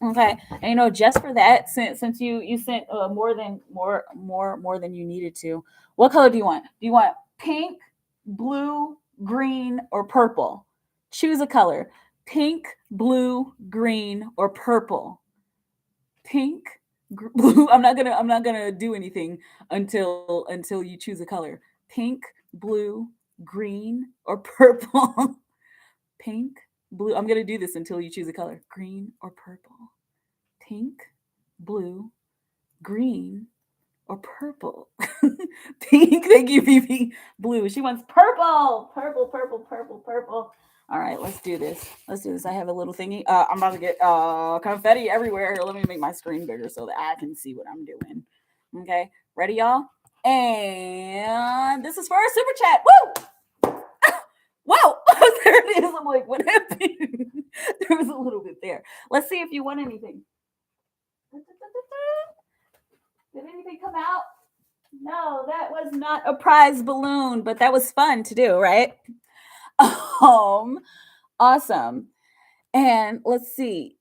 Okay, and just for that, since you sent more than you needed to. What color do you want? Do you want pink, blue, green, or purple? Choose a color. Pink, blue, green, or purple. Pink, blue. I'm not gonna do anything until you choose a color. Pink, blue, green, or purple. Pink, blue. I'm gonna do this until you choose a color. Green or purple. Pink, blue, green, or purple. Pink, thank you, Vivi. Blue. She wants purple. Purple, purple, purple, purple. All right, let's do this. Let's do this. I have a little thingy. I'm about to get confetti everywhere. Here, let me make my screen bigger so that I can see what I'm doing. Okay, ready, y'all? And this is for our super chat. Woo! Wow, there it is. I'm like, what happened? There was a little bit there. Let's see if you want anything. Did anything come out? No, that was not a prize balloon, but that was fun to do, right? Awesome. And let's see.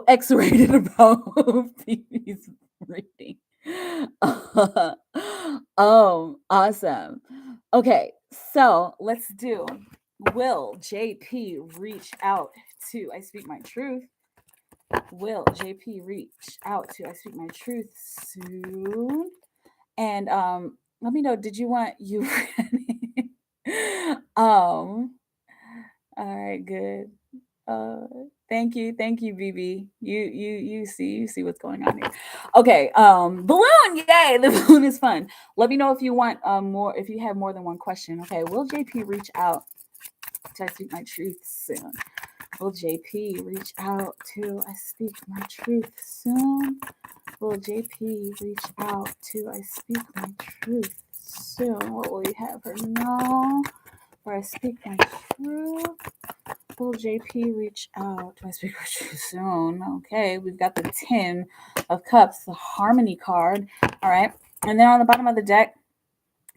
X-rated about Phoebe's reading. Awesome. Okay, so let's do. Will JP reach out to I Speak My Truth? Will JP reach out to I Speak My Truth soon? And let me know, did you want you ready? All right, good. Thank you, BB. You see what's going on here. Okay, balloon, yay! The balloon is fun. Let me know if you want more, if you have more than one question. Okay, will JP reach out to I Speak My Truth soon? Will JP reach out to I Speak My Truth soon? Will JP reach out to I Speak My Truth soon? What will you have her know? Where I speak my truth. Will JP reach out to I Speak My Truth soon? Okay, we've got the 10 of Cups, the Harmony card. All right, and then on the bottom of the deck,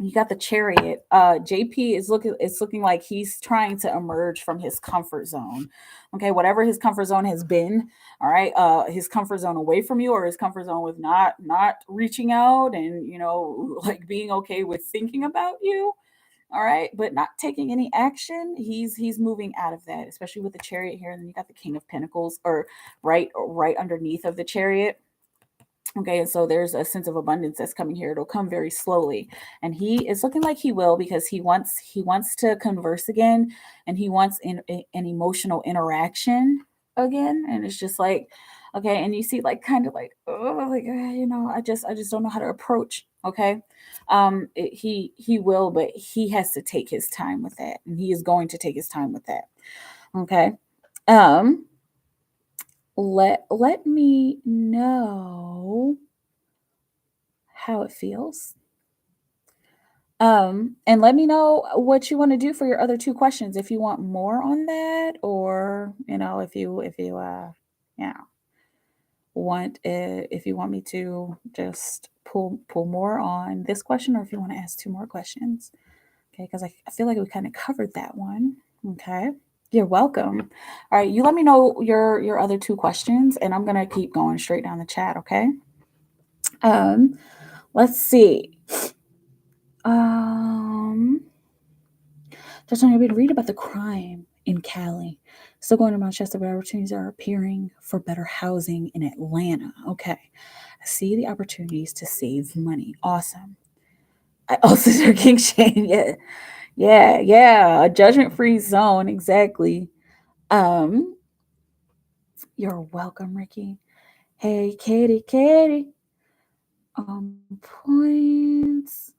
You got the Chariot. JP is looking like he's trying to emerge from his comfort zone. Okay, whatever his comfort zone has been, all right, his comfort zone away from you, or his comfort zone with not reaching out, and like being okay with thinking about you, all right, but not taking any action. He's moving out of that, especially with the Chariot here. And then you got the King of Pentacles, or right underneath of the Chariot. Okay, and so there's a sense of abundance that's coming here. It'll come very slowly, and he is looking like he will, because he wants to converse again, and he wants an emotional interaction again. And it's just like, okay, and you see, like, kind of like, oh, like, I just don't know how to approach. Okay, he will, but he has to take his time with that, and he is going to take his time with that. Okay, um let me know how it feels. And let me know what you want to do for your other two questions. If you want more on that, or you know if you want me to just pull more on this question, or if you want to ask two more questions. Okay, because I feel like we kind of covered that one. Okay. You're welcome. All right, you let me know your other two questions, and I'm gonna keep going straight down the chat. Okay. Um, let's see. Just on your way to read about the crime in Cali. Still going to Manchester, but opportunities are appearing for better housing in Atlanta. Okay. I see the opportunities to save money. Awesome. I also hear King Shane. Yeah. Yeah. A judgment-free zone. Exactly. Um, you're welcome, Ricky. Hey, Katie. Points.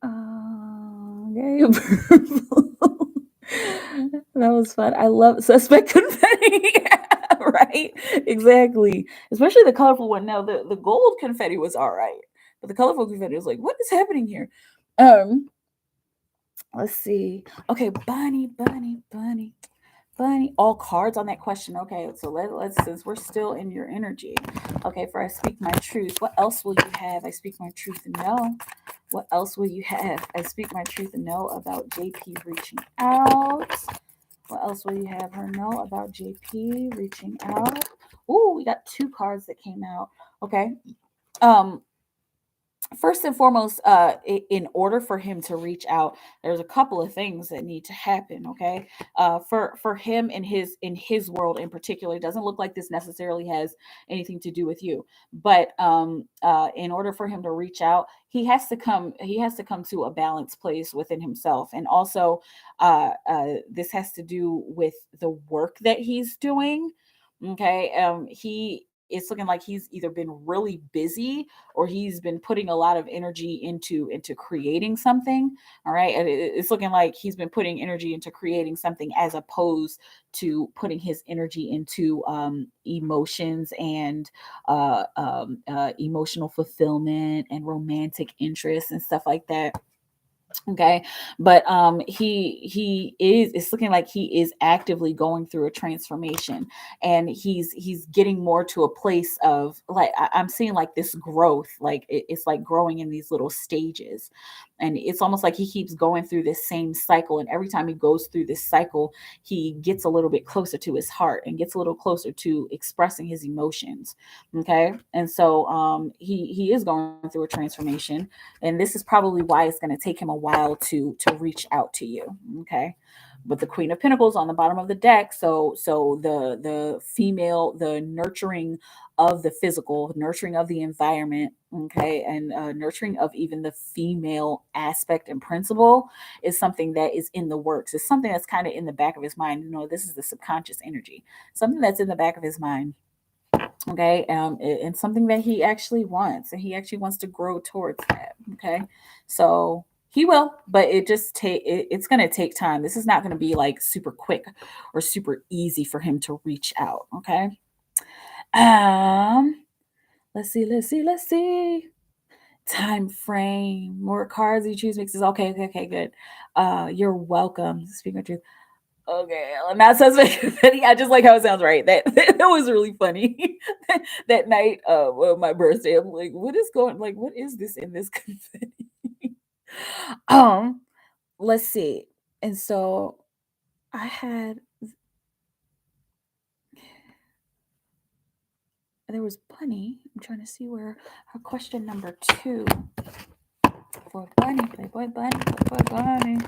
Okay. That was fun. I love suspect confetti. Right? Exactly. Especially the colorful one. Now, the gold confetti was all right, but the colorful confetti was like, what is happening here? Let's see. Okay, bunny. All cards on that question. Okay, so let's, since we're still in your energy. Okay, for I speak my truth. What else will you have? I speak my truth and know. What else will you have? I speak my truth and know about JP reaching out. What else will you have her know about JP reaching out? Ooh, we got two cards that came out. Okay. First and foremost, in order for him to reach out, there's a couple of things that need to happen. Okay, for him in his world in particular, it doesn't look like this necessarily has anything to do with you, but in order for him to reach out, he has to come to a balanced place within himself, and also this has to do with the work that he's doing. Okay, it's looking like he's either been really busy, or he's been putting a lot of energy into creating something. All right, and it's looking like he's been putting energy into creating something, as opposed to putting his energy into emotions, and emotional fulfillment, and romantic interests, and stuff like that. Okay, but it's looking like he is actively going through a transformation, and he's getting more to a place of, like, I'm seeing like this growth, like it's like growing in these little stages, and it's almost like he keeps going through this same cycle, and every time he goes through this cycle, he gets a little bit closer to his heart, and gets a little closer to expressing his emotions. Okay, and so he is going through a transformation, and this is probably why it's going to take him a while to reach out to you. Okay, but the Queen of Pentacles on the bottom of the deck, so the female, the nurturing of the physical, nurturing of the environment, okay, and nurturing of even the female aspect and principle, is something that is in the works. It's something that's kind of in the back of his mind. This is the subconscious energy, something that's in the back of his mind. Okay, and something that he actually wants, and he actually wants to grow towards that. Okay, so he will, but it's going to take time. This is not going to be like super quick or super easy for him to reach out. Okay, let's see. Time frame. More cards you choose mixes. Okay, good. You're welcome. Speaking of truth. Okay, not suspect confetti. I just like how it sounds, right? That was really funny. That night of my birthday, I'm like, what is this in this confetti? Let's see. And so I had, there was Bunny. I'm trying to see where our question number 2 for Bunny, Playboy Bunny, Playboy Bunny.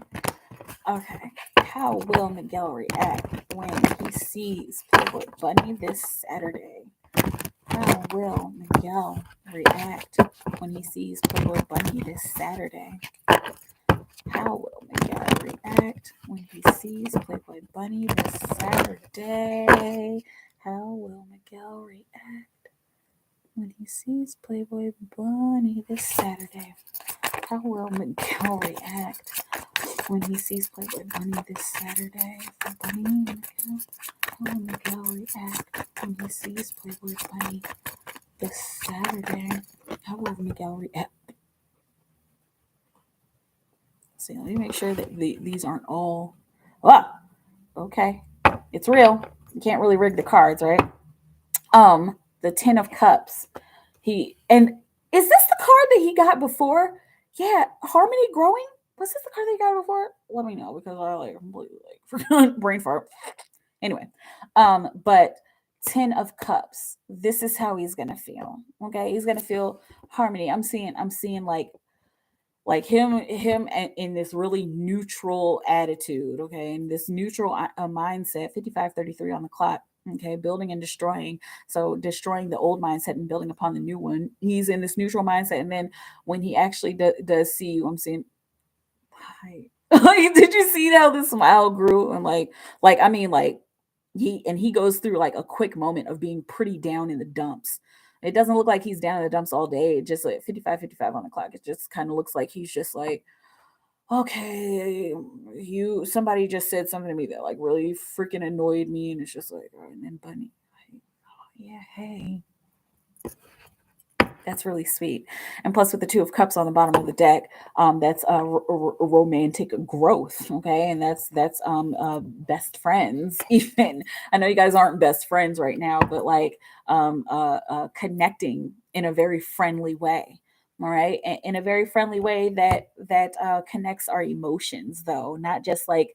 Okay. How will Miguel react when he sees Playboy Bunny this Saturday? How will Miguel react when he sees Playboy Bunny this Saturday? How will Miguel react when he sees Playboy Bunny this Saturday? How will Miguel react when he sees Playboy Bunny this Saturday? How will Miguel react when he sees Playboy Bunny this Saturday? For Bunny and Miguel. How will Miguel react when he sees Playboy Bunny this Saturday? How will Miguel react? See, let me make sure that these aren't all. Ah, okay, it's real. You can't really rig the cards, right? The 10 of Cups. And is this the card that he got before? Yeah, Harmony Growing. Was this the card that he got before? Let me know because I like completely like brain fart. Anyway, but 10 of Cups. This is how he's gonna feel. Okay, he's gonna feel harmony. I'm seeing like him in this really neutral attitude, okay, and this neutral mindset. 55:33 on the clock. Okay, building and destroying. So destroying the old mindset and building upon the new one. He's in this neutral mindset, and then when he actually does see you, I'm seeing. Hi. Like, did you see how the smile grew? And like I mean, like he goes through like a quick moment of being pretty down in the dumps. It doesn't look like he's down in the dumps all day. It just like 55:55 on the clock. It just kind of looks like he's just like, okay, somebody just said something to me that like really freaking annoyed me, and it's just like, all right, and then Bunny, like, oh, yeah, hey, that's really sweet. And plus, with the 2 of Cups on the bottom of the deck, that's romantic growth. Okay, and that's best friends. Even I know you guys aren't best friends right now, but like connecting in a very friendly way. All right, in a very friendly way that connects our emotions, though, not just like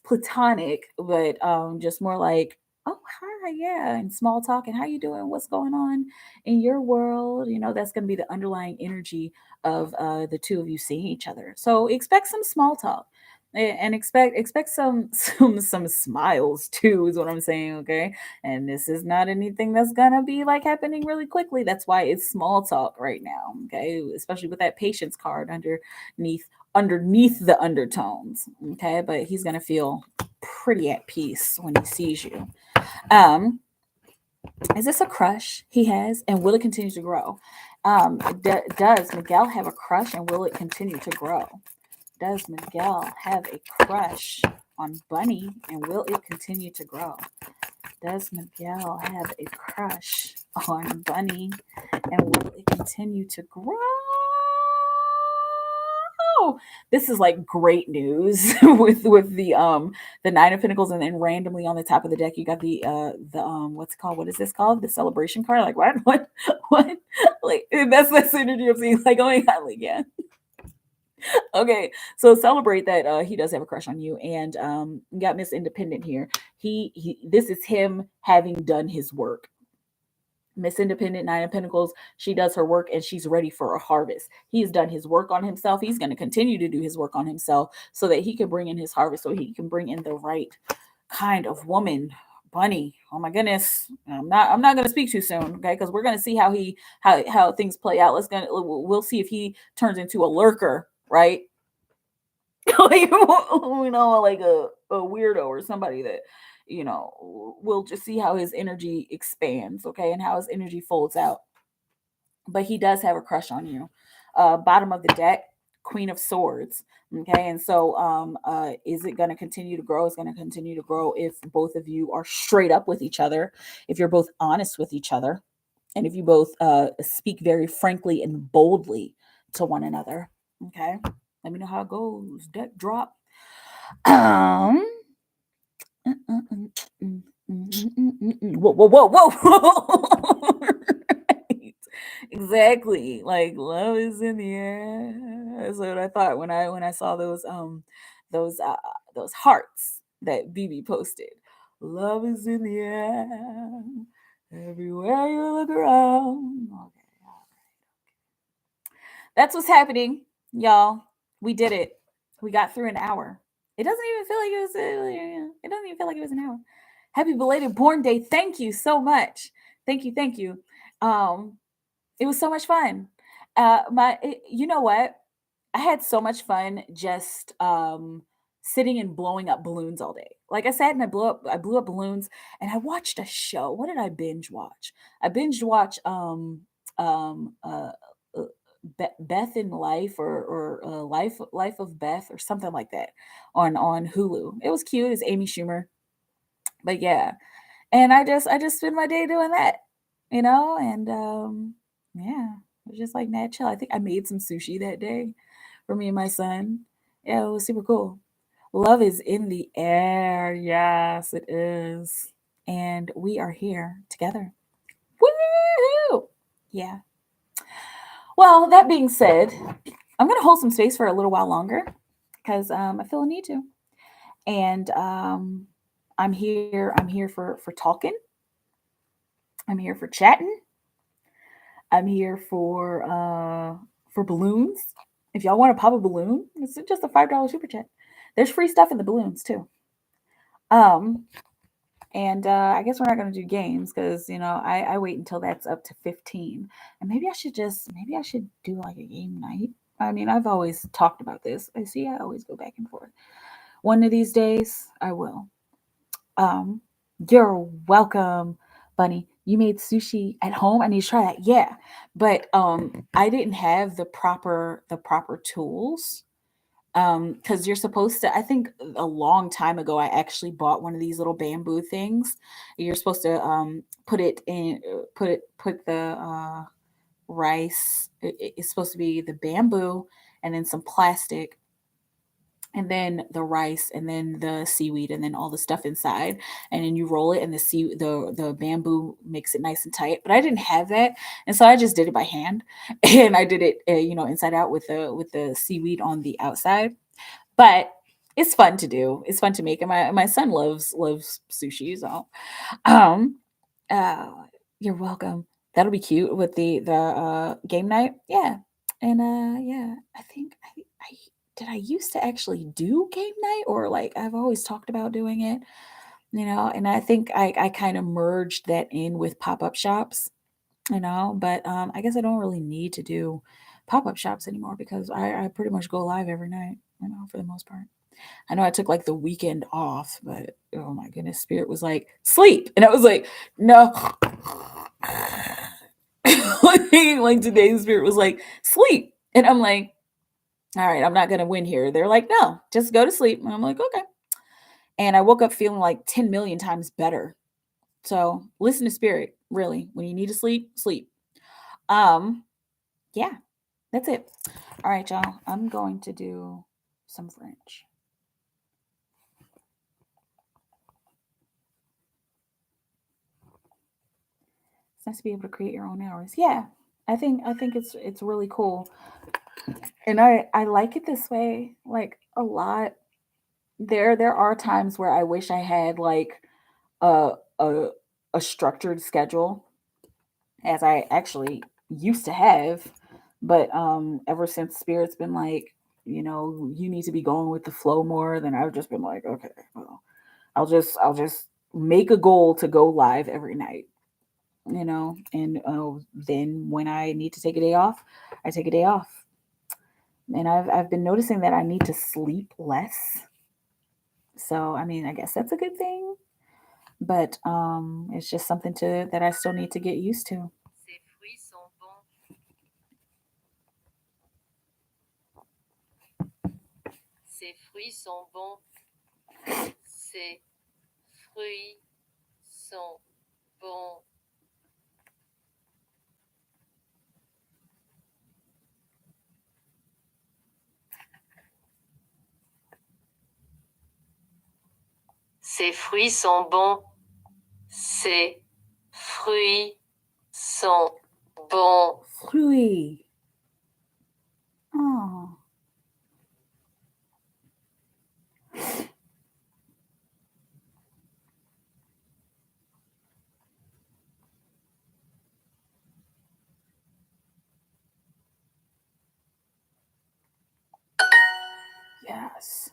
platonic, but just more like, oh hi, yeah, and small talk and how you doing, what's going on in your world. That's going to be the underlying energy of the 2 of you seeing each other. So expect some small talk and expect some smiles too, is what I'm saying. Okay, and this is not anything that's gonna be like happening really quickly. That's why it's small talk right now. Okay, especially with that patience card underneath the undertones. Okay, but he's gonna feel pretty at peace when he sees you. Is this a crush he has, and will it continue to grow? Does Miguel have a crush, and will it continue to grow? Does Miguel have a crush on Bunny, and will it continue to grow? Does Miguel have a crush on Bunny, and will it continue to grow? This is like great news with the 9 of Pentacles, and then randomly on the top of the deck you got the what's it called? What is this called? The celebration card. Like what? Like that's energy of seeing like, oh my god, like yeah. Okay, so celebrate that he does have a crush on you, and you got Miss Independent here. He this is him having done his work. Miss Independent, 9 of Pentacles, she does her work and she's ready for a harvest. He's done his work on himself. He's going to continue to do his work on himself so that he can bring in his harvest, so he can bring in the right kind of woman. Bunny, oh my goodness, I'm not going to speak too soon, okay? Because we're going to see how things play out. We'll see if he turns into a lurker, right? Like, like a weirdo or somebody that we'll just see how his energy expands, okay, and how his energy folds out. But he does have a crush on you. Bottom of the deck, Queen of Swords. Okay, and so is it going to continue to grow? It's going to continue to grow if both of you are straight up with each other, if you're both honest with each other, and if you both speak very frankly and boldly to one another. Okay, let me know how it goes. Deck drop. Whoa. Whoa. Right. Exactly. Like love is in the air. That's what I thought when I saw those hearts that BB posted. Love is in the air. Everywhere you look around. Okay. That's what's happening, y'all. We did it. We got through an hour. It doesn't even feel like it was. It doesn't even feel like it was an hour. Happy belated born day! Thank you so much. Thank you. Thank you. It was so much fun. You know what? I had so much fun just sitting and blowing up balloons all day. Like I sat and I blew up balloons, and I watched a show. What did I binge watch? I binge watch um uh, uh Beth in Life or Life of Beth or something like that on Hulu. It was cute. It's Amy Schumer. But yeah. And I just spend my day doing that, and yeah, it was just like mad chill. I think I made some sushi that day for me and my son. Yeah, it was super cool. Love is in the air. Yes, it is. And we are here together. Woo! Yeah. Well, that being said, I'm going to hold some space for a little while longer because I feel a need to. And I'm here. I'm here for talking. I'm here for chatting. I'm here for balloons. If y'all want to pop a balloon, it's just a $5 super chat. There's free stuff in the balloons too. Um, and I guess we're not gonna do games because I wait until that's up to 15. And maybe I should do like a game night. I mean, I've always talked about this. I always go back and forth. One of these days, I will. Um, you're welcome, Bunny. You made sushi at home. I need to try that. Yeah, but I didn't have the proper tools. Because you're supposed to. I think a long time ago, I actually bought one of these little bamboo things. You're supposed to put it in, put the rice. It's supposed to be the bamboo and then some plastic and then the rice and then the seaweed and then all the stuff inside and then you roll it and the bamboo makes it nice and tight, but I didn't have that, and so I just did it by hand and I did it inside out with the seaweed on the outside. But it's fun to do, it's fun to make, and my son loves sushi. So um uh you're welcome. That'll be cute with the game night. Yeah. And yeah, I think I did I used to actually do game night, or like I've always talked about doing it, and I think I kind of merged that in with pop-up shops, but I guess I don't really need to do pop-up shops anymore because I pretty much go live every night, for the most part. I know I took like the weekend off, but oh my goodness, Spirit was like, sleep. And I was like, no. Like today's Spirit was like, sleep. And I'm like, all right, I'm not going to win here. They're like, no, just go to sleep. And I'm like, okay. And I woke up feeling like 10 million times better. So listen to Spirit, really. When you need to sleep, sleep. Yeah, that's it. All right, y'all. I'm going to do some French. It's nice to be able to create your own hours. Yeah, I think it's really cool, and I like it this way like a lot. There are times where I wish I had like a a, a structured schedule, as I actually used to have, but ever since Spirit's been like, you need to be going with the flow more, then I've just been like, okay, well, I'll just make a goal to go live every night, and then when I need to take a day off, I take a day off. And I've been noticing that I need to sleep less. So I mean, I guess that's a good thing, but it's just something to that I still need to get used to. Ces fruits sont bons. Ces fruits sont bons. Ces fruits sont bons. Ces fruits sont bons. Ces fruits sont bon. Fruit. Oh. Yes.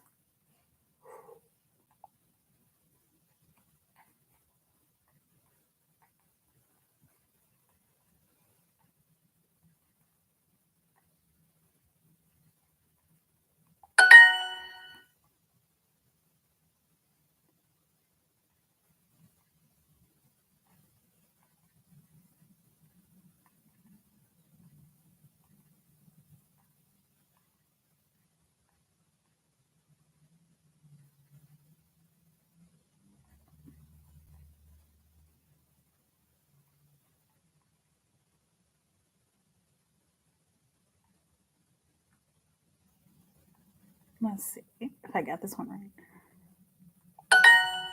Let's see if I got this one right.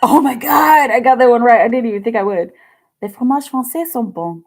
Oh my God, I got that one right. I didn't even think I would. Les fromages français sont bons.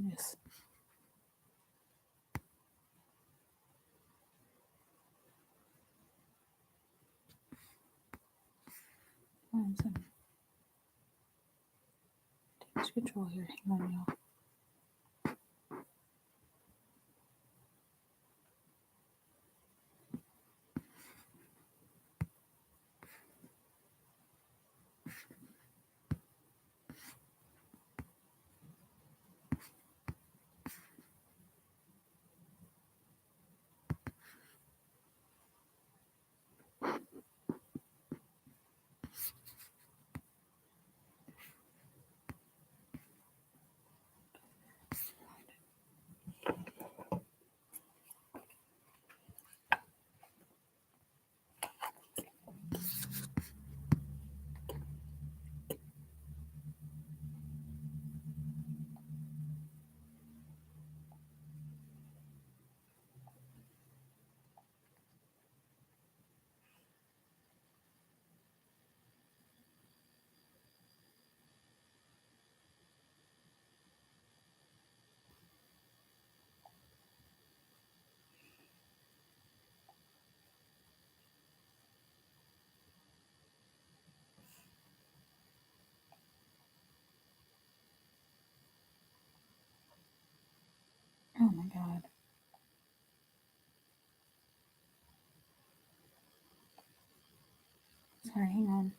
Yes. Damage control here. Hang on, y'all. my god. Sorry, hang on.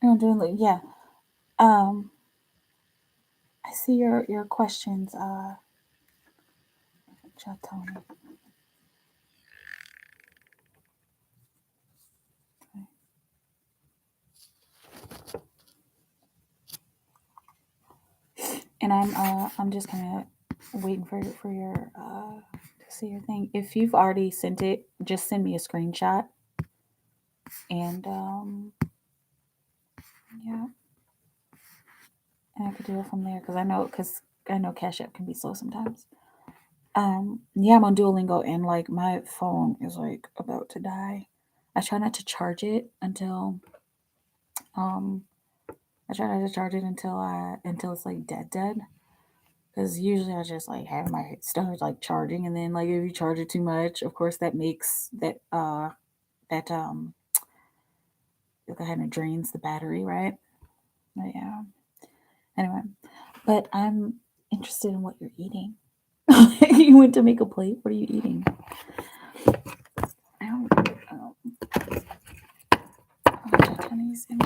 I'm doing yeah. Um, I see your questions. Chat Tony. And I'm just kind of waiting for your to see your thing. If you've already sent it, just send me a screenshot, and yeah, and I could do it from there because I know Cash App can be slow sometimes. Yeah, I'm on Duolingo, and like my phone is like about to die. I try not to charge it until um I try not to charge it until it's like dead. Because usually I just like have my stuff like charging, and then like if you charge it too much, of course that makes that it kind of drains the battery, right? But yeah. Anyway, but I'm interested in what you're eating. You went to make a plate. What are you eating? I don't. Chinese and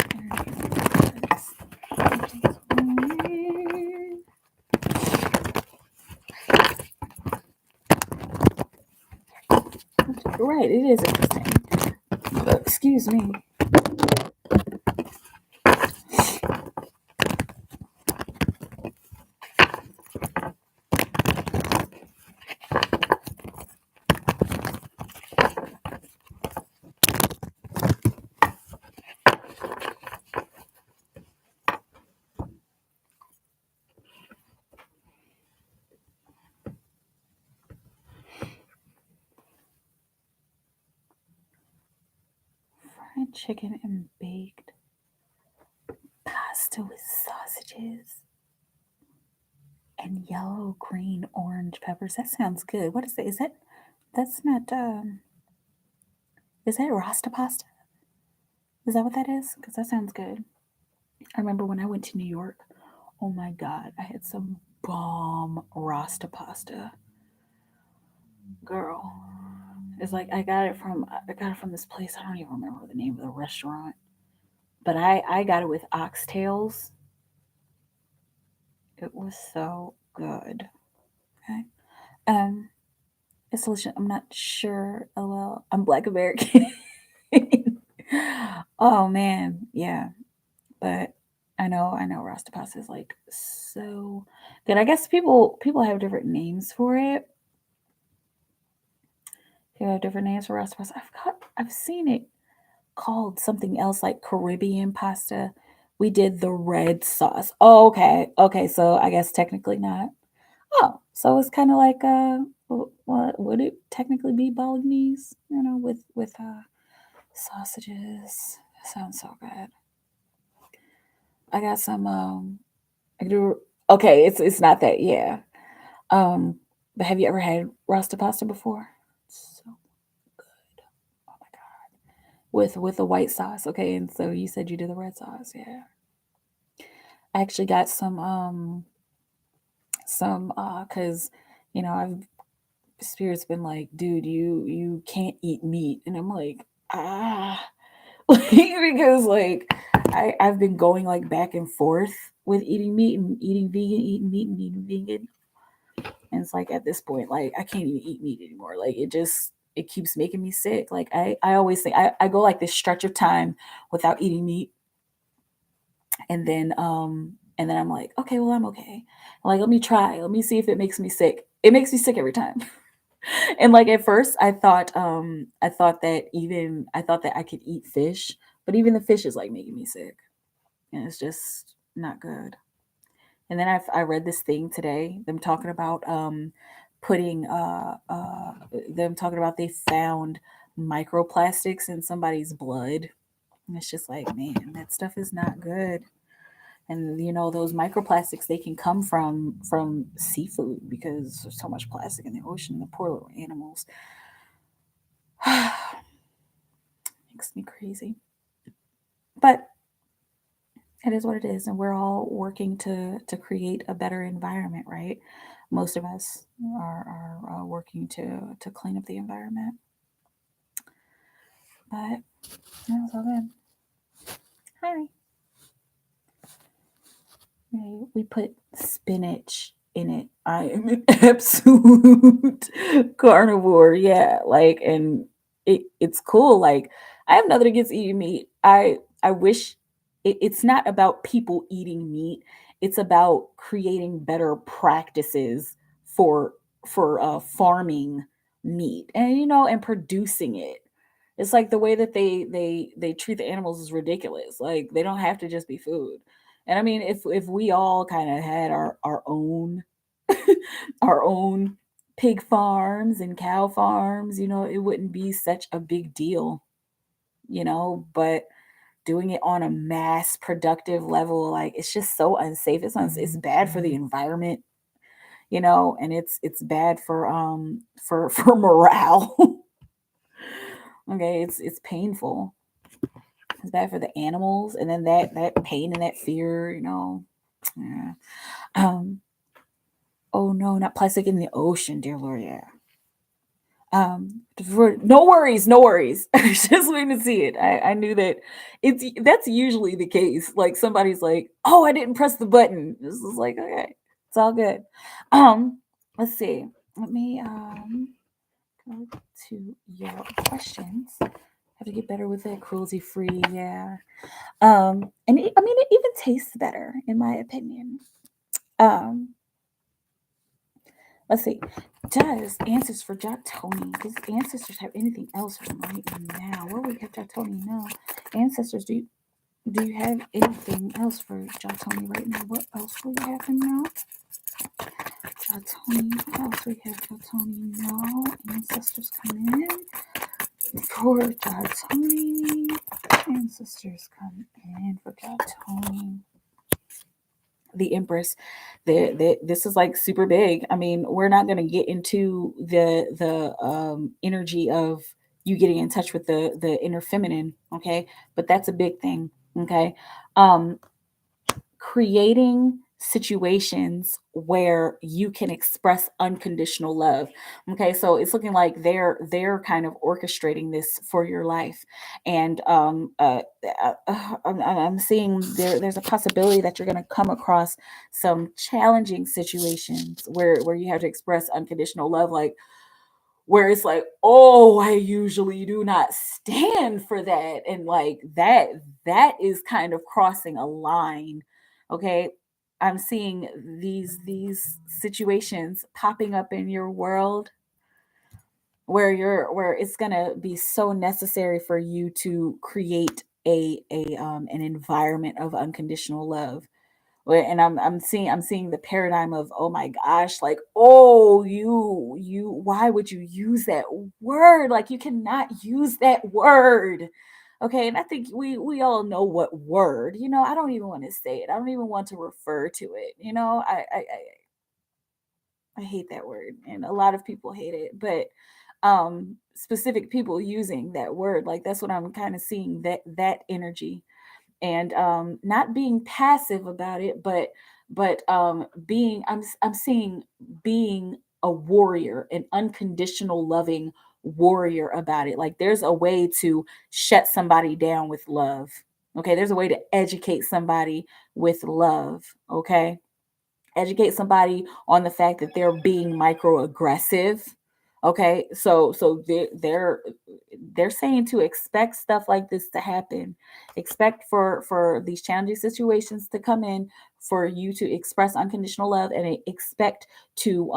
right, it is interesting. Excuse me. Fried chicken and baked pasta with sausages and yellow, green, orange peppers. That sounds good. What is that? Is that that's not is that Rasta pasta? Is that what that is? Because that sounds good. I remember when I went to New York. Oh my god, I had some bomb Rasta pasta. Girl. It's like I got it from this place. I don't even remember the name of the restaurant. But I got it with oxtails. It was so good. Okay. Um, it's delicious. I'm not sure. Oh well, I'm Black American. Oh man, yeah. But I know Rasta pasta is like so good. I guess people have different names for it. They have different names for Rasta pasta. I've seen it called something else like Caribbean pasta. We did the red sauce. Oh, okay. Okay, so I guess technically not. Oh, so it's kind of like what would it technically be bolognese? You know, with sausages. Sounds so good. I got some I do okay, it's not that, yeah. Um but have you ever had Rasta pasta before? So good. Oh my god. With a white sauce, okay, and so you said you did the red sauce, yeah. I actually got some cuz you know, I've Spirit's been like, dude, you can't eat meat, and I'm like, ah, like, because like I've been going like back and forth with eating meat and eating vegan, eating meat and eating vegan, and it's like at this point, like I can't even eat meat anymore. Like it keeps making me sick. Like I always think I go like this stretch of time without eating meat, and then I'm like, okay, well I'm okay. Like let me try, let me see if it makes me sick. It makes me sick every time. And like at first I thought that I could eat fish, but even the fish is like making me sick, and it's just not good. And then I read this thing today, them talking about putting them talking about they found microplastics in somebody's blood. And it's just like, man, that stuff is not good. And you know, those microplastics, they can come from seafood because there's so much plastic in the ocean. The poor little animals. Makes me crazy. But it is what it is, and we're all working to create a better environment, right? Most of us are working to clean up the environment. But yeah, it's all good. Hi. We put spinach in it. I am an absolute carnivore. Yeah, like, and it's cool. Like, I have nothing against eating meat. I wish it's not about people eating meat. It's about creating better practices for farming meat, and you know, and producing it. It's like the way that they treat the animals is ridiculous. Like, they don't have to just be food. And I mean, if we all kind of had our own our own pig farms and cow farms, you know, it wouldn't be such a big deal, you know. But doing it on a mass productive level, like, it's just so unsafe. It's bad for the environment, you know, and it's bad for morale. Okay, it's painful. It's bad for the animals, and then that pain and that fear, you know. Yeah. Um, oh no, not plastic in the ocean, dear Lord, yeah. No worries, no worries. I was just waiting to see it. I knew that that's usually the case. Like, somebody's like, oh, I didn't press the button. This is like, okay, it's all good. Let's see. Let me go to your questions. Have to get better with it. Cruelty free, yeah. And I mean, it even tastes better, in my opinion. Let's see. Does Answers for Jack Tony? Does Ancestors have anything else for right now? Where we have Jack Tony now? Ancestors, do you have anything else for Jack Tony right now? What else do we have him now? Jack Tony. What else we have Jack Tony now? Ancestors come in for Jack Tony. Ancestors come in for Jack Tony. The Empress. This is like super big. I mean, we're not going to get into the energy of you getting in touch with the inner feminine, okay? But that's a big thing, okay? Creating situations where you can express unconditional love. Okay, so it's looking like they're kind of orchestrating this for your life. And I'm seeing there's a possibility that you're going to come across some challenging situations where you have to express unconditional love, like, where it's like, oh, I usually do not stand for that, and like that is kind of crossing a line. Okay, I'm seeing these situations popping up in your world where it's gonna be so necessary for you to create a an environment of unconditional love. And I'm seeing the paradigm of, oh my gosh, like, oh, you why would you use that word? Like, you cannot use that word. Okay, and I think we all know what word. You know, I don't even want to say it. I don't even want to refer to it. You know, I hate that word, and a lot of people hate it. But specific people using that word, like, that's what I'm kind of seeing, that energy. And not being passive about it, but being, I'm seeing being a warrior, an unconditional loving warrior about it. Like, there's a way to shut somebody down with love. Okay, there's a way to educate somebody with love. Okay, educate somebody on the fact that they're being microaggressive. Okay, so they're saying to expect stuff like this to happen. Expect for these challenging situations to come in, for you to express unconditional love, and expect to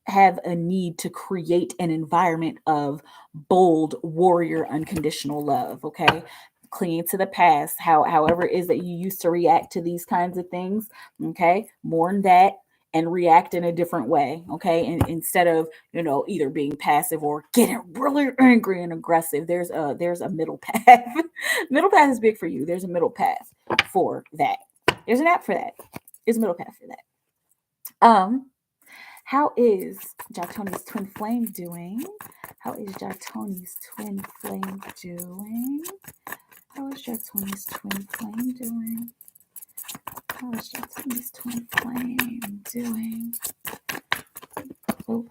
have a need to create an environment of bold warrior unconditional love. Okay, clinging to the past, however it is that you used to react to these kinds of things. Okay, mourn that, and react in a different way. Okay. And instead of, either being passive or getting really angry and aggressive, there's a middle path. Middle path is big for you. There's a middle path for that. There's an app for that. There's a middle path for that. How is Jatoni's twin flame doing? How is Jatoni's twin flame doing? How is Jatoni's twin flame doing? How is Jatoni's twin flame doing? Oh,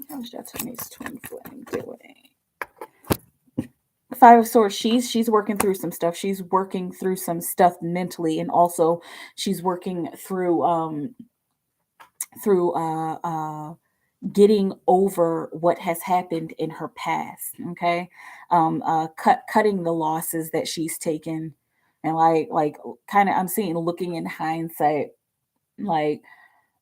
how is Jatoni's twin flame doing? Five of Swords. She's working through some stuff. She's working through some stuff mentally, and also she's working through getting over what has happened in her past. Okay, cutting the losses that she's taken, and like kind of I'm seeing, looking in hindsight, like,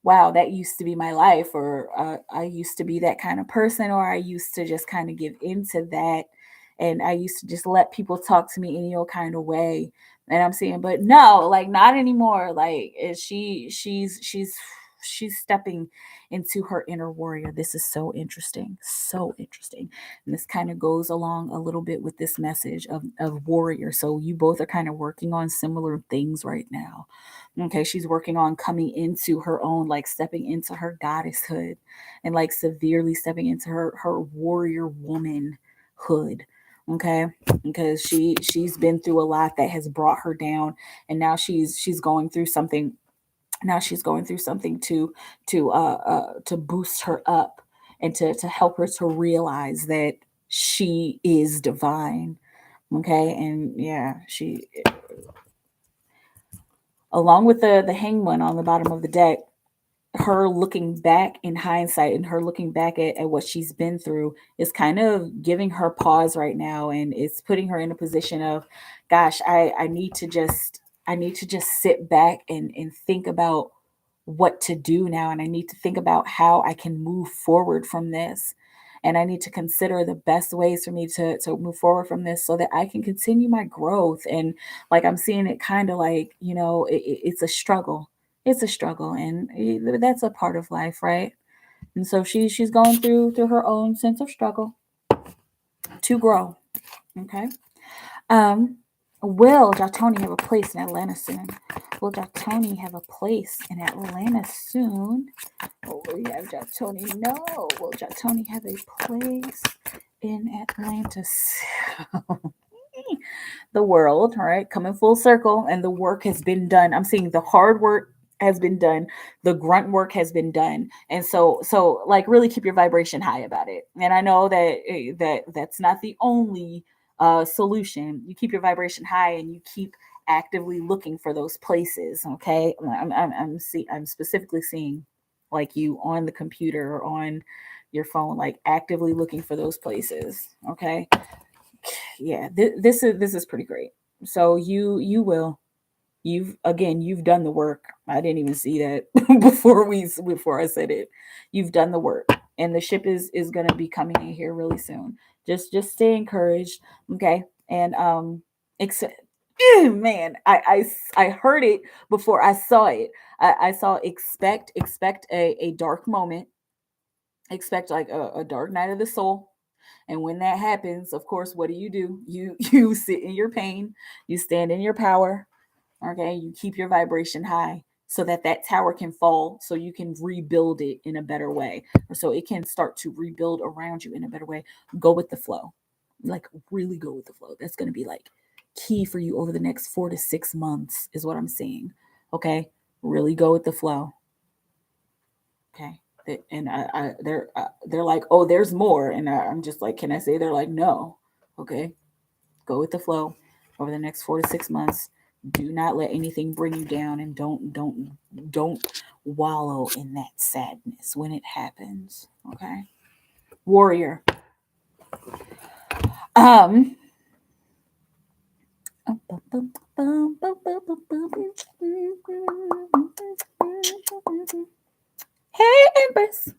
wow, that used to be my life, or I used to be that kind of person, or I used to just kind of give into that, and I used to just let people talk to me any old kind of way. And I'm saying, but no, like, not anymore. Like, she's stepping into her inner warrior. This is so interesting, so interesting. And this kind of goes along a little bit with this message of warrior. So you both are kind of working on similar things right now. Okay, she's working on coming into her own, like stepping into her goddesshood, and like severely stepping into her warrior womanhood. Okay, because she's been through a lot that has brought her down, and now she's going through something. Now she's going through something to boost her up, and to help her to realize that she is divine. Okay, and yeah, she, along with the hangman on the bottom of the deck, her looking back in hindsight, and her looking back at what she's been through, is kind of giving her pause right now, and it's putting her in a position of, gosh, I need to just sit back and think about what to do now, and I need to think about how I can move forward from this, and I need to consider the best ways for me to move forward from this, so that I can continue my growth. And like, I'm seeing it kind of like, it's a struggle. It's a struggle, and that's a part of life, right? And so she's going through her own sense of struggle to grow. Okay. um will Jatoni have a place in Atlanta soon? Will Jatoni have a place in Atlanta soon? Oh, we have Jatoni. No. Will Jatoni have a place in Atlanta soon? The world, all right, coming full circle, and the work has been done. I'm seeing the hard work has been done, the grunt work has been done, and so like, really keep your vibration high about it. And I know that's not the only solution. You keep your vibration high, and you keep actively looking for those places. Okay, I'm specifically seeing, like, you on the computer or on your phone, like actively looking for those places. Okay, yeah, this is pretty great. So you've done the work. I didn't even see that before I said it. You've done the work, and the ship is going to be coming in here really soon. Just stay encouraged. Okay. And except man, I heard it before I saw it. I saw, expect a dark moment, expect like a dark night of the soul. And when that happens, of course, what do? You sit in your pain, you stand in your power. Okay, you keep your vibration high, so that tower can fall, so you can rebuild it in a better way, or so it can start to rebuild around you in a better way. Go with the flow, like, really go with the flow. That's going to be like key for you over the next 4 to 6 months, is what I'm saying. Okay, really go with the flow. Okay. And they're like, oh, there's more, and I'm just like, can I say? They're like, no. Okay, go with the flow over the next 4 to 6 months. Do not let anything bring you down, and don't wallow in that sadness when it happens. Okay, warrior. Um. Hey, Empress.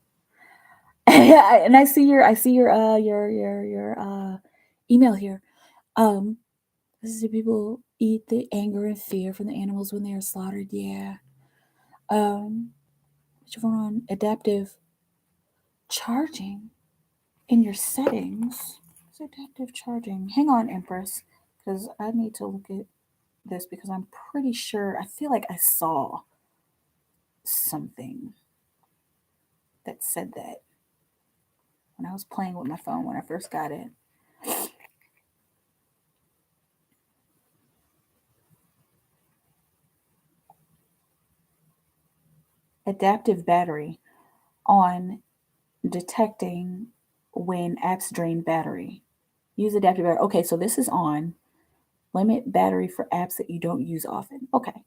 And I see your email here. This is, people eat the anger and fear from the animals when they are slaughtered. Yeah. Um, Put your phone on adaptive charging in your settings. It's adaptive charging. Hang on, Empress, because I need to look at this because I'm pretty sure, I feel like I saw something that said that when I was playing with my phone when I first got it. Adaptive battery on detecting when apps drain battery. Use adaptive battery. Okay, so this is on. Limit battery for apps that you don't use often. Okay,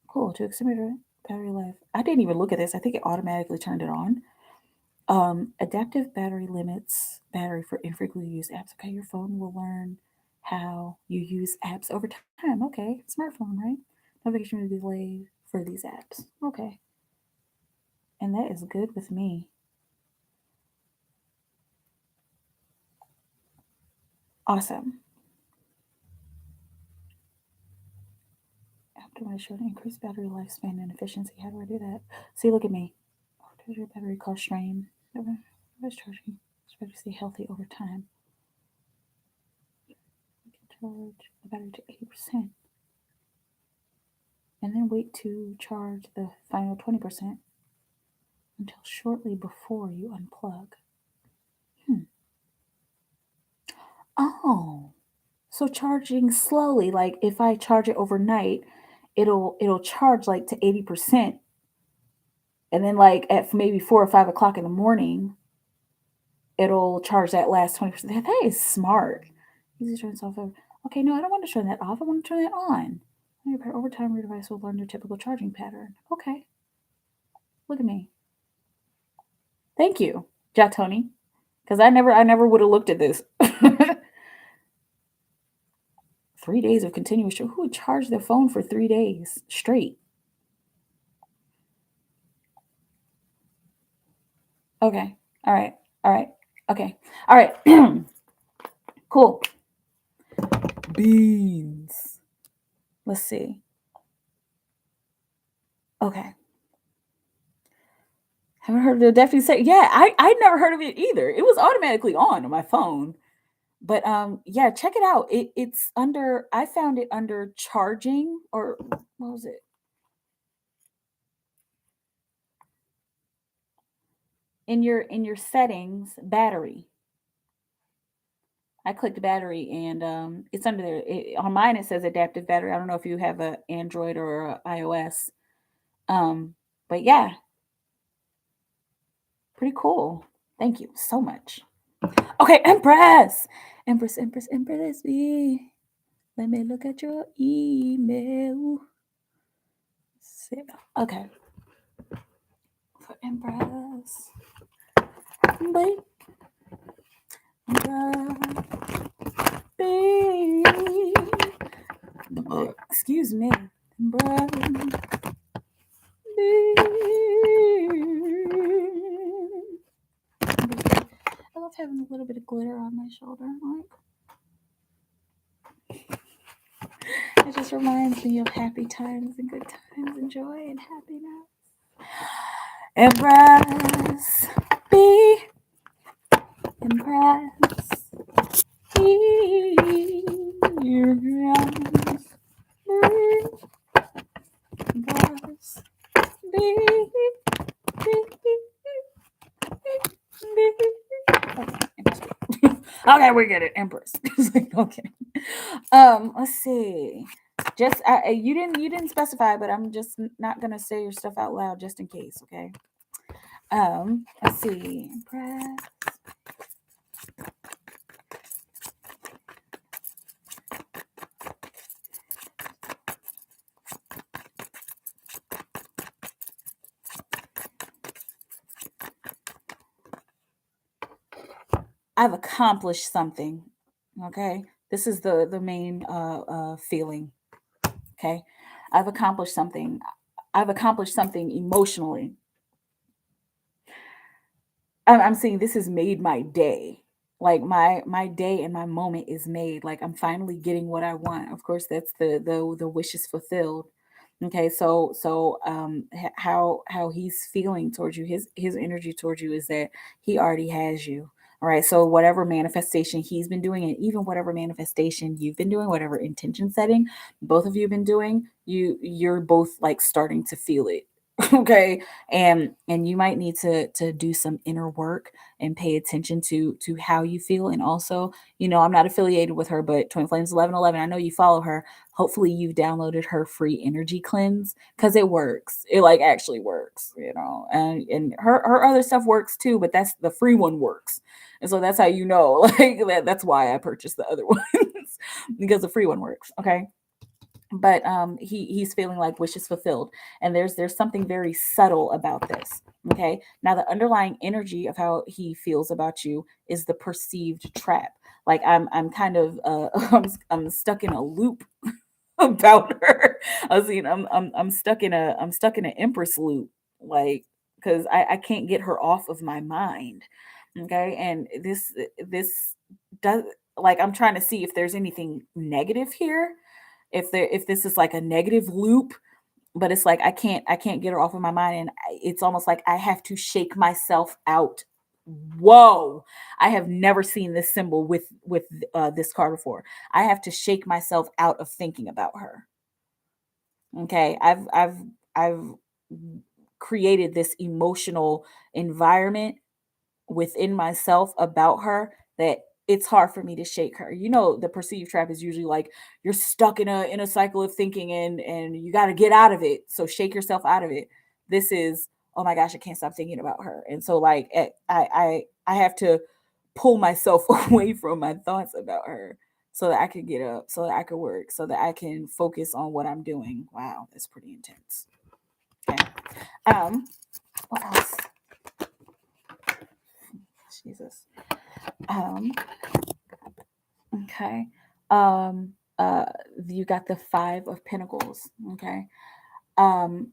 cool. To accelerate battery life. I didn't even look at this. I think it automatically turned it on. Adaptive battery limits battery for infrequently used apps. Okay, your phone will learn how you use apps over time. Okay, smartphone, right? Notification will be delayed for these apps. Okay, and that is good with me. Awesome. Optimization to increase battery lifespan and efficiency. How do I do that? See, look at me. Your battery cost strain. Device charging. It's better to stay healthy over time. You can charge the battery to 80%. And then wait to charge the final 20% until shortly before you unplug. Oh, so charging slowly, like if I charge it overnight, it'll charge like to 80%, and then like at maybe 4 or 5 o'clock in the morning, it'll charge that last 20%. That is smart. Easy to turn this off. Okay, no, I don't want to turn that off. I want to turn that on. Over time, your device will learn your typical charging pattern. Okay, look at me. Thank you, Jatoni, because I never would have looked at this. 3 days of continuous. Who would charge their phone for 3 days straight? Okay. All right. All right. Okay. All right. Cool. Beans. Let's see. Okay. Haven't heard of the definitely say. Yeah, I never heard of it either. It was automatically on my phone. But yeah, check it out. It's under, I found it under charging, or what was it? In your settings, battery. I clicked battery and it's under there. On mine it says adaptive battery. I don't know if you have a Android or a iOS. But yeah, pretty cool. Thank you so much. Okay, Empress. Empress me. Let me look at your email. Okay. For Empress. Wait. Excuse me. I love having a little bit of glitter on my shoulder. It just reminds me of happy times and good times and joy and happiness. Empress, be impressed. Be impressed. Okay, we get it, Empress. Okay. Let's see. Just you didn't specify, but I'm just not gonna say your stuff out loud just in case. Okay. Let's see. Empress. I've accomplished something. Okay, this is the main feeling. Okay, I've accomplished something. I've accomplished something emotionally. I'm saying this has made my day. Like my day and my moment is made. Like I'm finally getting what I want. Of course, that's the wish is fulfilled. Okay, how he's feeling towards you, his energy towards you is that he already has you. All right, so whatever manifestation he's been doing, and even whatever manifestation you've been doing, whatever intention setting both of you have been doing, you're both like starting to feel it. Okay, and you might need to do some inner work and pay attention to how you feel. And also, I'm not affiliated with her, but Twin Flames 1111, I know you follow her. Hopefully you've downloaded her free energy cleanse, because it works. It like actually works, and her other stuff works too, but that's the free one works. And so that's how like that's why I purchased the other ones, because the free one works. Okay, but he's feeling like wishes fulfilled, and there's something very subtle about this. Okay, now the underlying energy of how he feels about you is the perceived trap. Like I'm kind of I'm stuck in a loop about her. I was saying I'm stuck in an empress loop, like, because I can't get her off of my mind. Okay, and this does, like, I'm trying to see if there's anything negative here, if this is like a negative loop, but it's like I can't get her off of my mind, and it's almost like I have to shake myself out. Whoa, I have never seen this symbol with this card before. I have to shake myself out of thinking about her. Okay, I've created this emotional environment within myself about her that it's hard for me to shake her. The perceived trap is usually like you're stuck in a cycle of thinking, and you got to get out of it. So shake yourself out of it. This is, oh my gosh, I can't stop thinking about her. And so like I have to pull myself away from my thoughts about her so that I could get up, so that I could work, so that I can focus on what I'm doing. Wow, that's pretty intense. Okay. What else? Jesus. Um, okay. Um, uh, you got the Five of Pentacles. Okay. Um,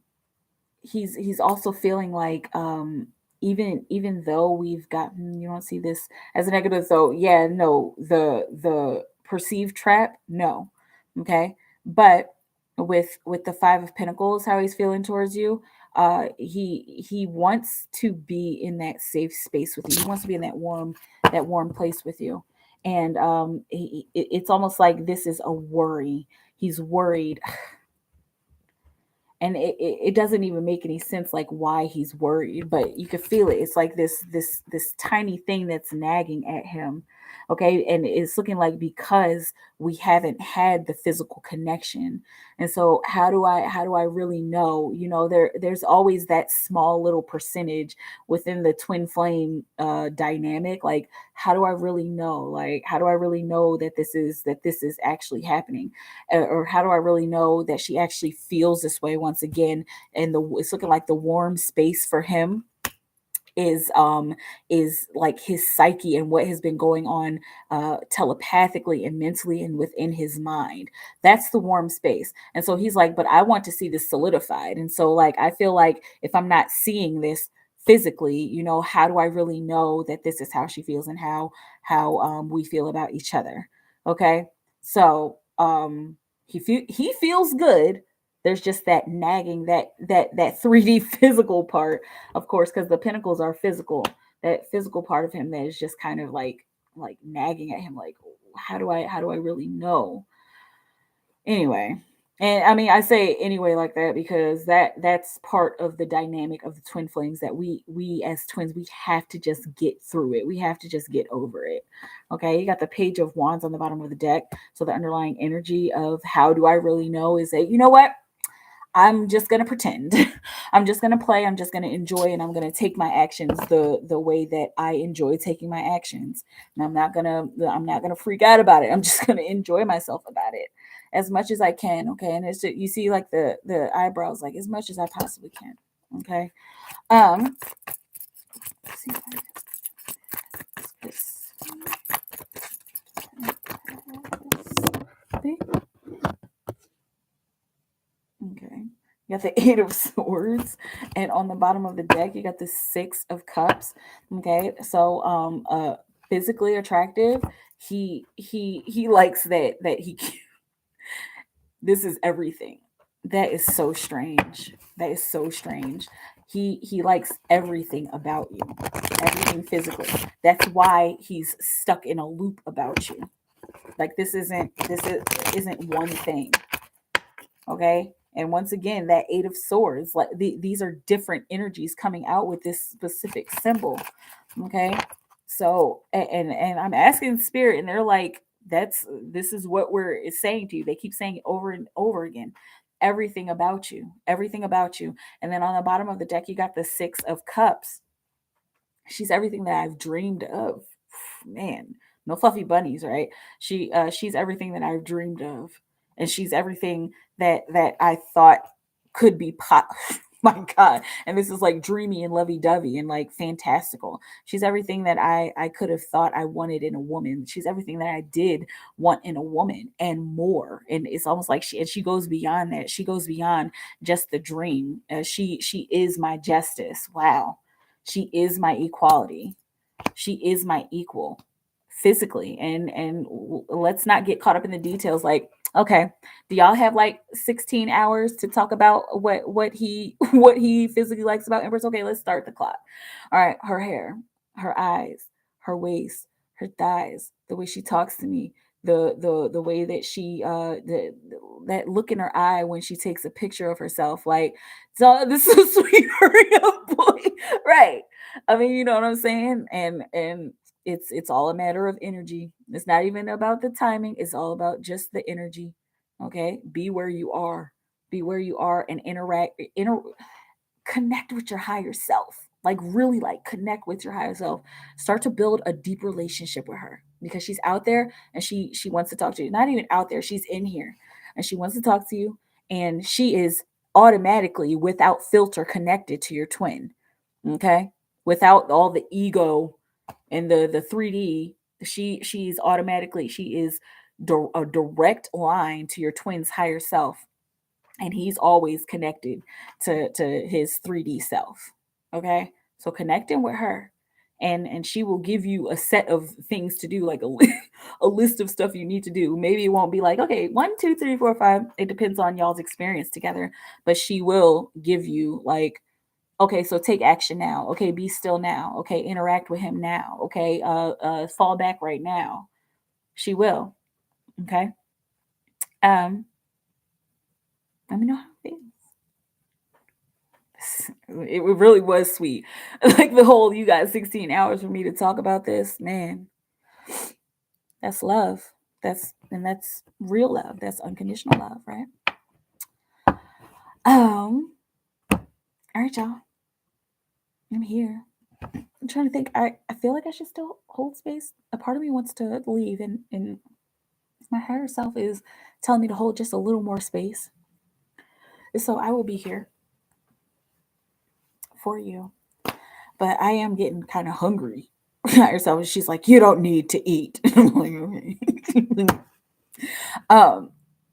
he's also feeling like, even though we've gotten, you don't see this as a negative, though. Yeah, no, the perceived trap, no. Okay. But with the Five of Pentacles, how he's feeling towards you, he wants to be in that safe space with you. He wants to be in that warm place with you. And it's almost like this is a worry. He's worried, and it doesn't even make any sense, like, why he's worried, but you can feel it. It's like this tiny thing that's nagging at him. Okay, and it's looking like because we haven't had the physical connection. And so how do I really know? There's always that small little percentage within the twin flame dynamic. Like, how do I really know? Like, how do I really know that this is actually happening? Or how do I really know that she actually feels this way once again? And it's looking like the warm space for him is like his psyche and what has been going on telepathically and mentally and within his mind. That's the warm space. And so he's like, but I want to see this solidified. And so, like, I feel like if I'm not seeing this physically, how do I really know that this is how she feels, and how we feel about each other? Okay, so he feels good. There's just that nagging, that 3D physical part, of course, because the pentacles are physical. That physical part of him that is just kind of like nagging at him, like, how do I really know? Anyway, and I mean, I say anyway like that because that's part of the dynamic of the twin flames, that we as twins, we have to just get through it. We have to just get over it. Okay, you got the Page of Wands on the bottom of the deck. So the underlying energy of how do I really know is that, you know what? I'm just gonna pretend. I'm just gonna play. I'm just gonna enjoy, and I'm gonna take my actions the way that I enjoy taking my actions. And I'm not gonna freak out about it. I'm just gonna enjoy myself about it as much as I can. Okay, and it's just, you see, like, the eyebrows, like, as much as I possibly can. Okay. Let's see if I can this. Okay. You got the Eight of Swords, and on the bottom of the deck, you got the Six of Cups. Okay, so physically attractive. He likes that he. This is everything. That is so strange. That is so strange. He likes everything about you, everything physically. That's why he's stuck in a loop about you. Like this isn't one thing. Okay. And once again, that Eight of Swords, like these are different energies coming out with this specific symbol. Okay. So and I'm asking spirit, and they're like, this is what we're saying to you. They keep saying it over and over again. Everything about you, everything about you. And then on the bottom of the deck, you got the Six of Cups. She's everything that I've dreamed of. Man, no fluffy bunnies, right? She's everything that I've dreamed of, and she's everything that I thought could be pop. My God, and this is like dreamy and lovey-dovey and like fantastical. She's everything that I could have thought I wanted in a woman. She's everything that I did want in a woman and more. And it's almost like she goes beyond that. She goes beyond just the dream. She is my justice. Wow, she is my equality. She is my equal physically. And let's not get caught up in the details. Like, okay, do y'all have like 16 hours to talk about what he what he physically likes about Empress? Okay, let's start the clock. All right, her hair, her eyes, her waist, her thighs, the way she talks to me, the way that she that look in her eye when she takes a picture of herself, like, so this is sweet. Hurry up, boy. Right. I mean, you know what I'm saying? And it's all a matter of energy. It's not even about the timing. It's all about just the energy. Okay? Be where you are. Be where you are and connect with your higher self. Like really like connect with your higher self. Start to build a deep relationship with her because she's out there and she wants to talk to you. Not even out there, she's in here and she wants to talk to you, and she is automatically without filter connected to your twin. Okay? Without all the ego and the 3D, she's automatically she is a direct line to your twin's higher self, and he's always connected to his 3D self. Okay, so connecting with her, and she will give you a set of things to do, like a list of stuff you need to do. Maybe it won't be like, okay, 1 2 3 4 5. It depends on y'all's experience together, but she will give you like, okay, so take action now. Okay, be still now. Okay, interact with him now. Okay, fall back right now. She will. Okay. Um, Let me know how it feels. It really was sweet. Like the whole, you got 16 hours for me to talk about this, man. That's love. That's real love. That's unconditional love, right? All right, y'all. I'm here. I'm trying to think. I feel like I should still hold space. A part of me wants to leave, and my higher self is telling me to hold just a little more space. So I will be here for you. But I am getting kind of hungry. Higher self, she's like, you don't need to eat. I'm like, okay.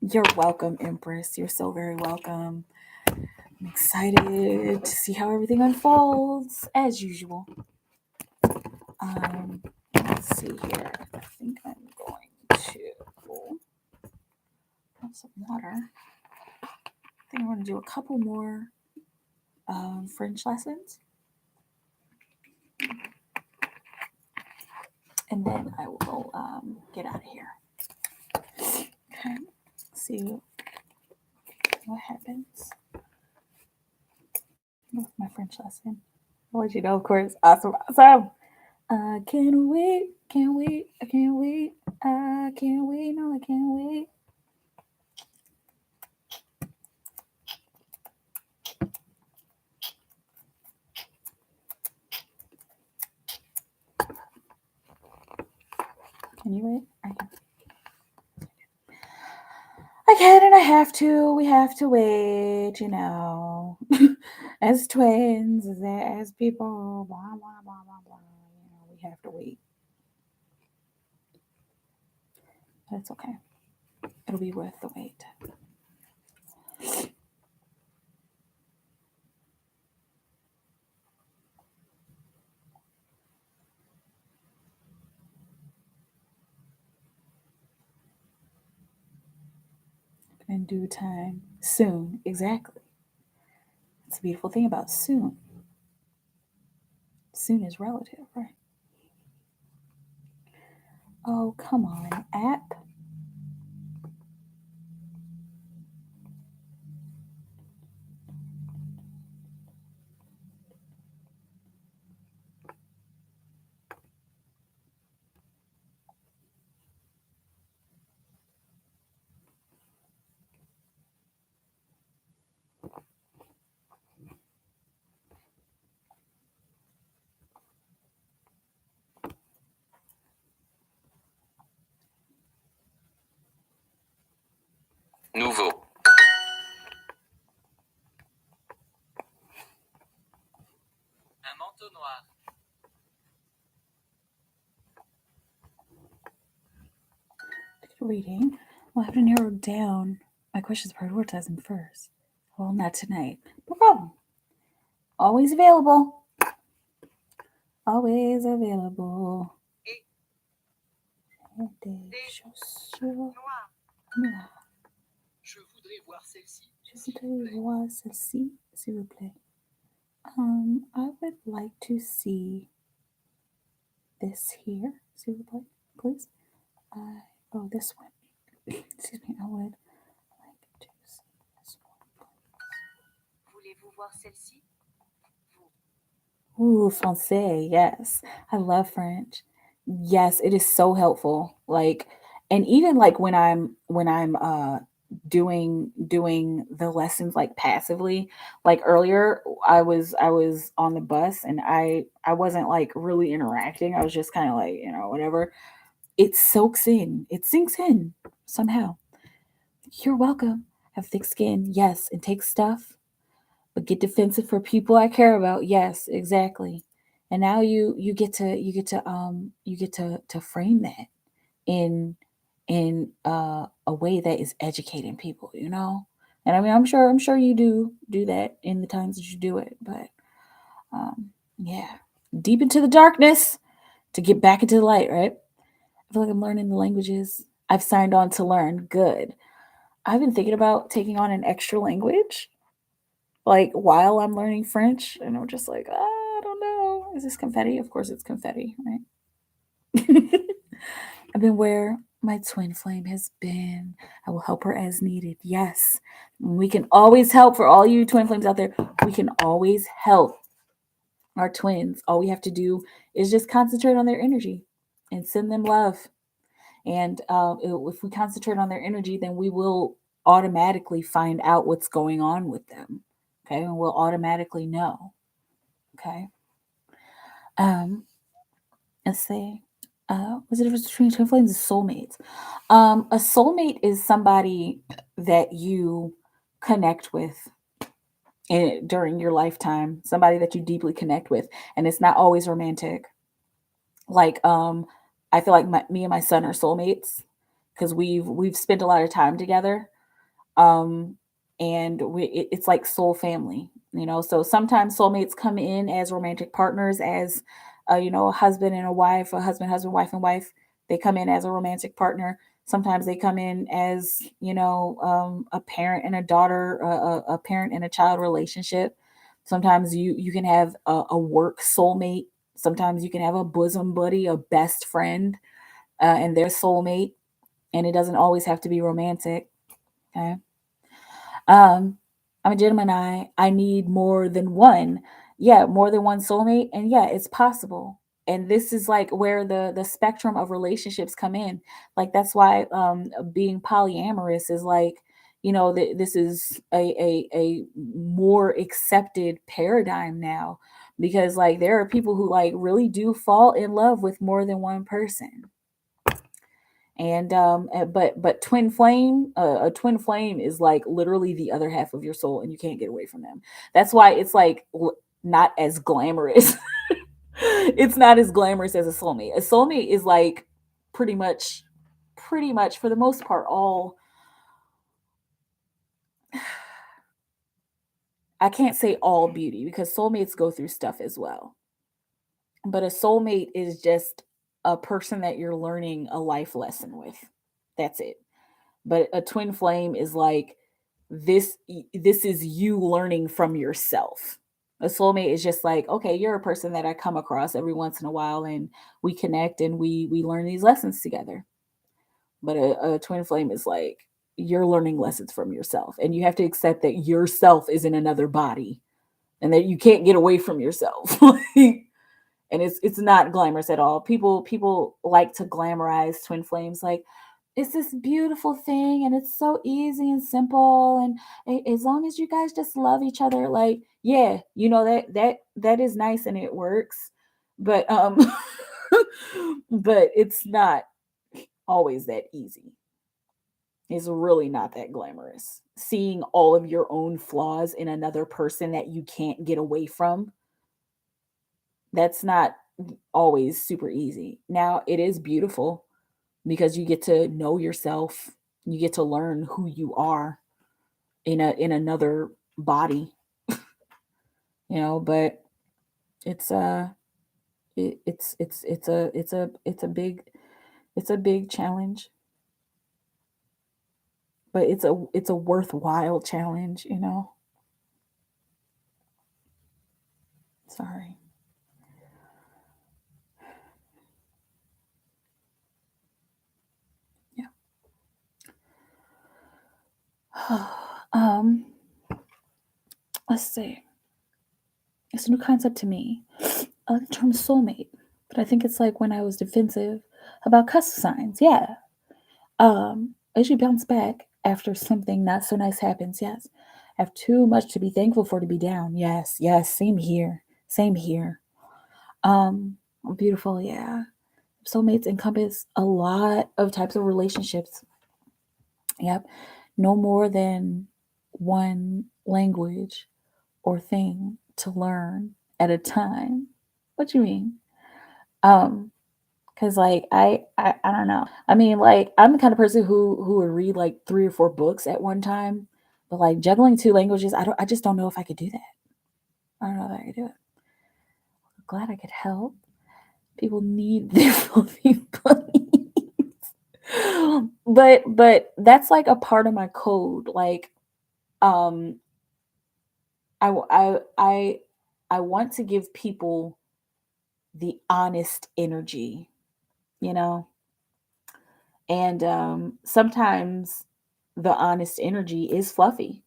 You're welcome, Empress. You're so very welcome. I'm excited to see how everything unfolds as usual. Let's see here. I think I'm going to have some water. I think I'm going to do a couple more French lessons, and then I will get out of here. Okay. See what happens with my French lesson. I'll let you know, of course. Awesome. I can't wait. Can't wait. I can't wait. I can't wait. No, I can't wait. Can you wait? I can and I have to. We have to wait, you know. As twins, as people, blah, blah, blah, blah, blah. You know, we have to wait. But it's okay. It'll be worth the wait. in due time. Soon, exactly. It's a beautiful thing about soon. Soon is relative, right? Oh, come on, app. Nouveau. Un manteau noir. Good reading. We'll have to narrow down my questions, prioritize them first. Well, not tonight. No problem. Always available. Always available. Des chaussures noires. Je voudrais voir celle-ci. Je voudrais voir celle-ci, s'il vous plaît. I would like to see this here, s'il vous plaît, please. Oh, this one. Excuse me, I would like to see this one, please. Voulez-vous voir celle-ci? Ooh, français, yes. I love French. Yes, it is so helpful. Like, and even like when I'm doing the lessons like passively, like earlier I was on the bus and I wasn't like really interacting. I was just kind of like, whatever. It soaks in. It sinks in somehow. You're welcome. Have thick skin. Yes, and take stuff but get defensive for people I care about. Yes, exactly. And now you get to frame that in a way that is educating people, And I mean, I'm sure you do that in the times that you do it, but yeah, deep into the darkness to get back into the light, right? I feel like I'm learning the languages I've signed on to learn. Good. I've been thinking about taking on an extra language like while I'm learning French, and I'm just like, I don't know. Is this confetti? Of course, it's confetti, right? I've been where my twin flame has been. I will help her as needed. Yes, we can always help for all you twin flames out there. We can always help our twins. All we have to do is just concentrate on their energy and send them love. And if we concentrate on their energy, then we will automatically find out what's going on with them. Okay, and we'll automatically know. Okay. Let's see. What's the difference between twin flames and soulmates? A soulmate is somebody that you connect with during your lifetime, somebody that you deeply connect with, and it's not always romantic. Like, I feel like me and my son are soulmates because we've spent a lot of time together. um and it's like soul family, so sometimes soulmates come in as romantic partners, as a husband and a wife, a husband, wife and wife. They come in as a romantic partner. Sometimes they come in as a parent and a daughter, a parent and a child relationship. Sometimes you can have a work soulmate. Sometimes you can have a bosom buddy, a best friend, and their soulmate, and it doesn't always have to be romantic. Okay. um, I'm a Gemini. I need more than one. Yeah, more than one soulmate. And yeah, it's possible. And this is like where the spectrum of relationships come in. Like that's why being polyamorous is like, this is a more accepted paradigm now, because like there are people who like really do fall in love with more than one person. And but a twin flame is like literally the other half of your soul, and you can't get away from them. That's why it's like not as glamorous. It's not as glamorous as a soulmate. A soulmate is like pretty much for the most part all, I can't say all beauty because soulmates go through stuff as well. But a soulmate is just a person that you're learning a life lesson with. That's it. But a twin flame is like this is you learning from yourself. A soulmate is just like, okay, you're a person that I come across every once in a while, and we connect and we learn these lessons together. But a twin flame is like you're learning lessons from yourself, and you have to accept that yourself is in another body and that you can't get away from yourself. And it's not glamorous at all. People like to glamorize twin flames, like it's this beautiful thing and it's so easy and simple, and as long as you guys just love each other, like, yeah, that is nice and it works, but but it's not always that easy. It's really not that glamorous. Seeing all of your own flaws in another person that you can't get away from, that's not always super easy. Now, it is beautiful because you get to know yourself. You get to learn who you are in another body, but it's it's a big challenge. But it's a worthwhile challenge. Sorry. Yeah. Let's see. It's a new concept to me. I like the term soulmate, but I think it's like when I was defensive about cuss signs. Yeah. As you bounce back after something not so nice happens, yes. I have too much to be thankful for to be down. Yes, yes, same here. Same here. Um, Beautiful, yeah. Soulmates encompass a lot of types of relationships. Yep. No more than one language or thing to learn at a time. What you mean? Because like I don't know. I mean, like I'm the kind of person who would read like 3 or 4 books at one time, but like juggling 2 languages, I just don't know if I could do that. I don't know if I could do it. I'm glad I could help. People need their fluffy bunnies. But that's like a part of my code. Like um I I I I want to give people the honest energy, you know? And sometimes the honest energy is fluffy.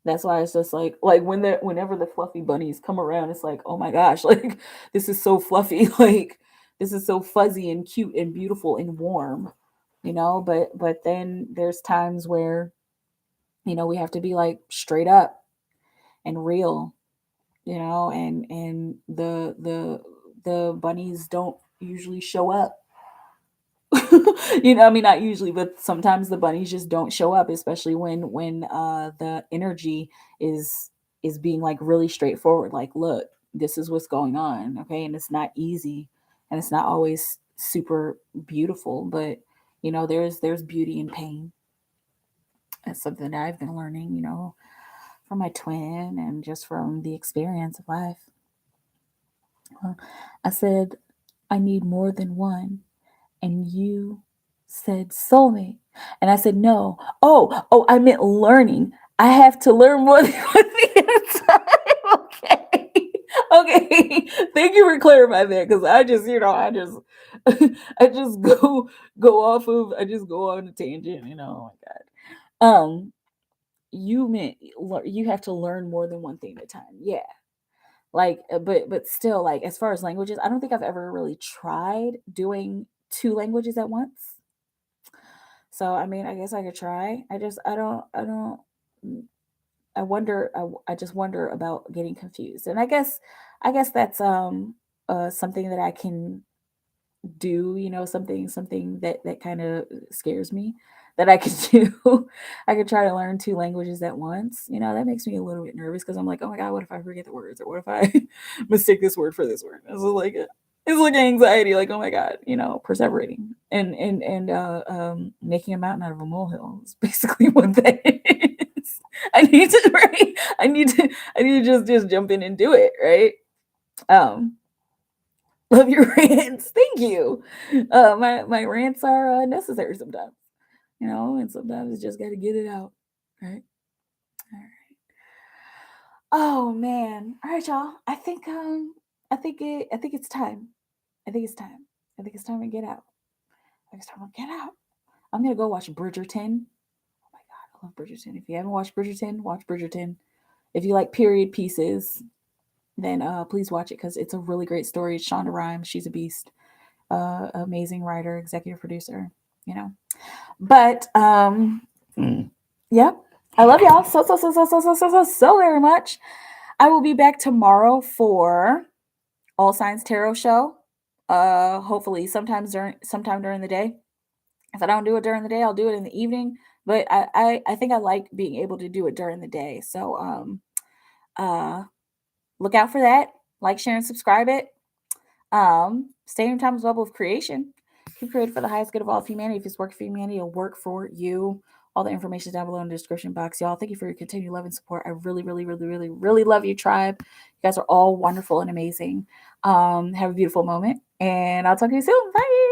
That's why it's just like whenever the fluffy bunnies come around, it's like, oh my gosh, like this is so fluffy, like this is so fuzzy and cute and beautiful and warm, but then there's times where, we have to be like straight up and real, and the bunnies don't usually show up. I mean, not usually, but sometimes the bunnies just don't show up, especially when the energy is being like really straightforward. Like, look, this is what's going on, okay, and it's not easy, and it's not always super beautiful, but there's beauty in pain. That's something that I've been learning, from my twin and just from the experience of life. Well, I said I need more than one, and you said soulmate. And I said, no. Oh, I meant learning. I have to learn more than one thing at a time. Okay. Okay. Thank you for clarifying that, because I just go off of I just go on a tangent, oh my God. You meant you have to learn more than one thing at a time. Yeah. Like, but still, like, as far as languages, I don't think I've ever really tried doing 2 languages at once. So, I mean, I guess I could try. I don't, I just wonder about getting confused. And I guess that's something that I can do, something that kind of scares me, that I could do. I could try to learn 2 languages at once. That makes me a little bit nervous, because I'm like, oh my God, what if I forget the words, or what if I mistake this word for this word? It's like anxiety, like, oh my God, perseverating and making a mountain out of a molehill is basically what that is. I need to right. I need to just jump in and do it, right? Um Love your rants. Thank you. My rants are necessary sometimes. you know, and sometimes you just got to get it out, right? All right. Oh man. All right, y'all. I think it's time. I think it's time. I think it's time to get out. I think it's time to get out. I'm gonna go watch Bridgerton. Oh my god, I love Bridgerton. If you haven't watched Bridgerton, watch Bridgerton. If you like period pieces, then please watch it because it's a really great story. It's Shonda Rhimes. She's a beast. Amazing writer, executive producer, you know. But yep. I love y'all so very much. I will be back tomorrow for All Signs Tarot show. Hopefully sometime during the day. If I don't do it during the day, I'll do it in the evening. But I think I like being able to do it during the day. So look out for that. Like, share, and subscribe it. Stay in time's bubble of creation. Keep created for the highest good of all of humanity. If it's work for humanity, it'll work for you. All the information is down below in the description box, y'all. Thank you for your continued love and support. I really, really, really, really, really love you, tribe. You guys are all wonderful and amazing. Have a beautiful moment, and I'll talk to you soon. Bye.